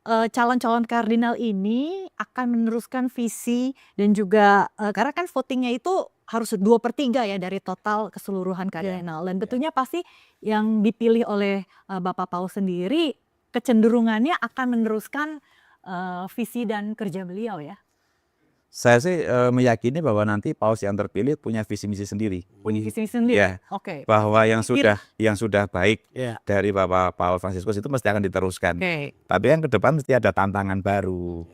[SPEAKER 1] calon-calon kardinal ini akan meneruskan visi dan juga karena kan votingnya itu harus 2/3 ya dari total keseluruhan kardinal. Dan tentunya pasti yang dipilih oleh Bapak Paus sendiri kecenderungannya akan meneruskan visi dan kerja beliau ya.
[SPEAKER 3] Saya sih meyakini bahwa nanti Paus yang terpilih punya visi misi sendiri.
[SPEAKER 1] Punya visi sendiri.
[SPEAKER 3] Ya.
[SPEAKER 1] Oke.
[SPEAKER 3] Bahwa yang sudah baik
[SPEAKER 2] Ya.
[SPEAKER 3] dari Bapak Paus Fransiskus itu mesti akan diteruskan.
[SPEAKER 1] Oke.
[SPEAKER 3] Tapi yang ke depan mesti ada tantangan baru,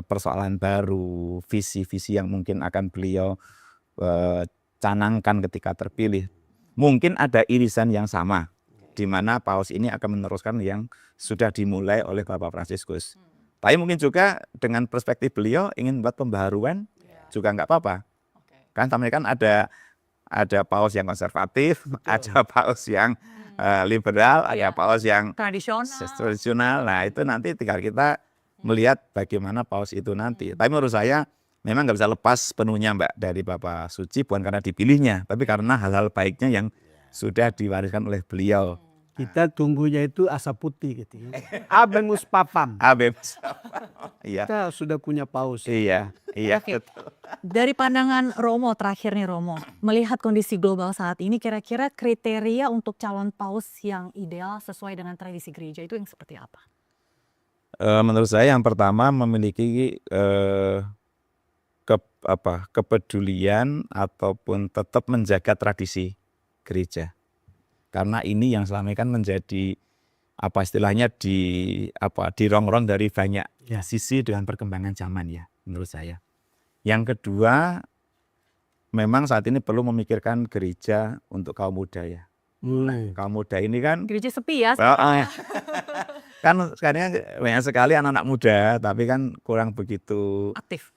[SPEAKER 3] persoalan baru, visi-visi yang mungkin akan beliau canangkan ketika terpilih. Mungkin ada irisan yang sama, di mana Paus ini akan meneruskan yang sudah dimulai oleh Bapak Fransiskus. Tapi mungkin juga dengan perspektif beliau ingin buat pembaharuan juga nggak apa-apa. Kan sama kan ada paus yang konservatif, ada paus yang liberal, ada paus yang tradisional. Nah itu nanti tinggal kita melihat bagaimana paus itu nanti. Tapi menurut saya memang nggak bisa lepas penuhnya Mbak dari Bapak Suci, bukan karena dipilihnya, tapi karena hal-hal baiknya yang sudah diwariskan oleh beliau.
[SPEAKER 2] Kita tunggunya itu asa putih gitu. Habemus papam.
[SPEAKER 3] Habemus. Iya.
[SPEAKER 2] Kita sudah punya paus.
[SPEAKER 3] Iya.
[SPEAKER 1] Oke. Dari pandangan Romo, terakhir nih Romo, melihat kondisi global saat ini, kira-kira kriteria untuk calon paus yang ideal sesuai dengan tradisi gereja itu yang seperti apa?
[SPEAKER 3] Menurut saya yang pertama memiliki kepedulian ataupun tetap menjaga tradisi gereja. Karena ini yang selama ini kan menjadi istilahnya dirongrong dari banyak sisi dengan perkembangan zaman ya menurut saya. Yang kedua, memang saat ini perlu memikirkan gereja untuk kaum muda ya. Kaum muda ini kan
[SPEAKER 1] gereja sepi ya.
[SPEAKER 3] Kan sekarang banyak sekali anak-anak muda tapi kan kurang begitu
[SPEAKER 1] aktif.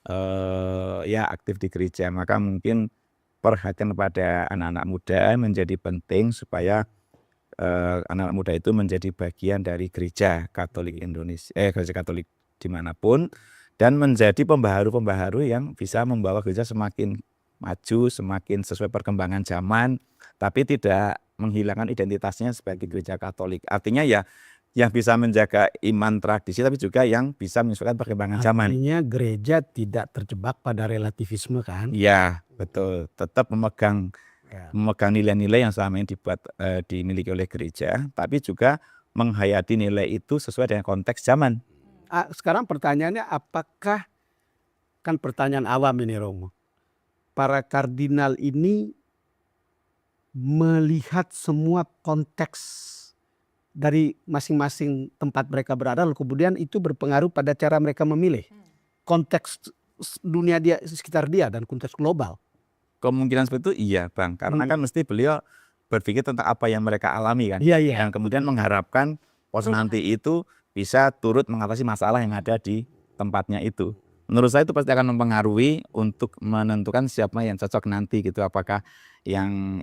[SPEAKER 3] Aktif di gereja. Maka mungkin perhatian pada anak-anak muda menjadi penting supaya anak-anak muda itu menjadi bagian dari gereja Katolik Indonesia, gereja Katolik dimanapun, dan menjadi pembaharu-pembaharu yang bisa membawa gereja semakin maju, semakin sesuai perkembangan zaman, tapi tidak menghilangkan identitasnya sebagai gereja Katolik. Artinya ya yang bisa menjaga iman tradisi, tapi juga yang bisa menyesuaikan perkembangan zaman.
[SPEAKER 2] Artinya gereja tidak terjebak pada relativisme kan?
[SPEAKER 3] Iya, betul. Tetap memegang nilai-nilai yang selama ini dimiliki oleh gereja, tapi juga menghayati nilai itu sesuai dengan konteks zaman.
[SPEAKER 2] Sekarang pertanyaannya, apakah, kan pertanyaan awam ini Romo, para kardinal ini melihat semua konteks dari masing-masing tempat mereka berada, lalu kemudian itu berpengaruh pada cara mereka memilih konteks dunia dia sekitar dia dan konteks global.
[SPEAKER 3] Kemungkinan seperti itu iya Bang, karena kan mesti beliau berpikir tentang apa yang mereka alami kan, yang kemudian mengharapkan pos nanti itu bisa turut mengatasi masalah yang ada di tempatnya itu. Menurut saya itu pasti akan mempengaruhi untuk menentukan siapa yang cocok nanti gitu, apakah yang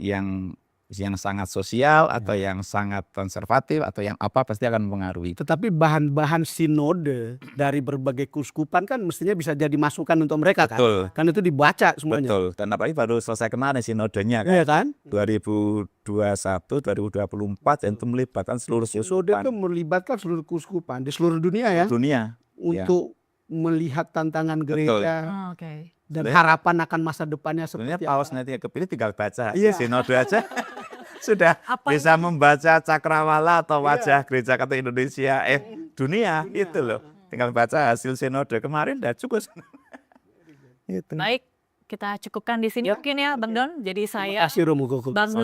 [SPEAKER 3] sangat sosial atau yang sangat konservatif atau yang apa, pasti akan mempengaruhi.
[SPEAKER 2] Tetapi bahan-bahan sinode dari berbagai keuskupan kan mestinya bisa jadi masukan untuk mereka.
[SPEAKER 3] Betul.
[SPEAKER 2] Kan itu dibaca semuanya.
[SPEAKER 3] Betul, dan apalagi baru selesai kemarin sinodenya kan,
[SPEAKER 2] iya kan?
[SPEAKER 3] 2021-2024 dan itu melibatkan seluruh
[SPEAKER 2] Sinode itu melibatkan seluruh keuskupan di seluruh dunia ya.
[SPEAKER 3] dunia.
[SPEAKER 2] Untuk melihat tantangan gereja. Dan harapan akan masa depannya
[SPEAKER 3] sebenarnya
[SPEAKER 2] seperti
[SPEAKER 3] paus
[SPEAKER 2] apa.
[SPEAKER 3] nanti yang kepilih tinggal baca
[SPEAKER 2] Iya.
[SPEAKER 3] sinode aja sudah bisa membaca cakrawala atau wajah gereja Katolik Indonesia dunia itu loh, tinggal baca hasil sinode kemarin udah cukup.
[SPEAKER 1] Baik, kita cukupkan di sini mungkin ya Bang Don. Jadi saya
[SPEAKER 2] Terima kasih Romo Koko.
[SPEAKER 1] Bang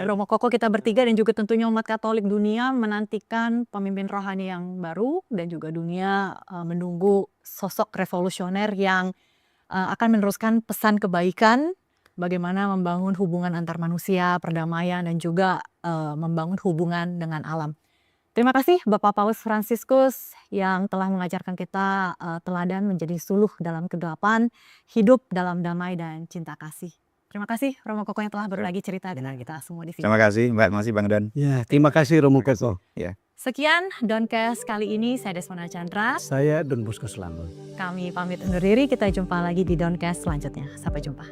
[SPEAKER 1] Romo Koko, kita bertiga dan juga tentunya umat Katolik dunia menantikan pemimpin rohani yang baru, dan juga dunia menunggu sosok revolusioner yang akan meneruskan pesan kebaikan, bagaimana membangun hubungan antar manusia, perdamaian, dan juga membangun hubungan dengan alam. Terima kasih Bapak Paus Fransiskus yang telah mengajarkan kita teladan menjadi suluh dalam kegelapan, hidup dalam damai dan cinta kasih. Terima kasih Romo Koko yang telah berbagi cerita dengan kita semua di sini.
[SPEAKER 3] Terima kasih Mbak, masih Bang Don.
[SPEAKER 2] Ya, terima kasih Romo Koko.
[SPEAKER 3] Ya.
[SPEAKER 1] Sekian Doncast kali ini, saya Desmona Chandra.
[SPEAKER 2] Saya Don Bosco Selamat.
[SPEAKER 1] Kami pamit undur diri, kita jumpa lagi di Doncast selanjutnya. Sampai jumpa.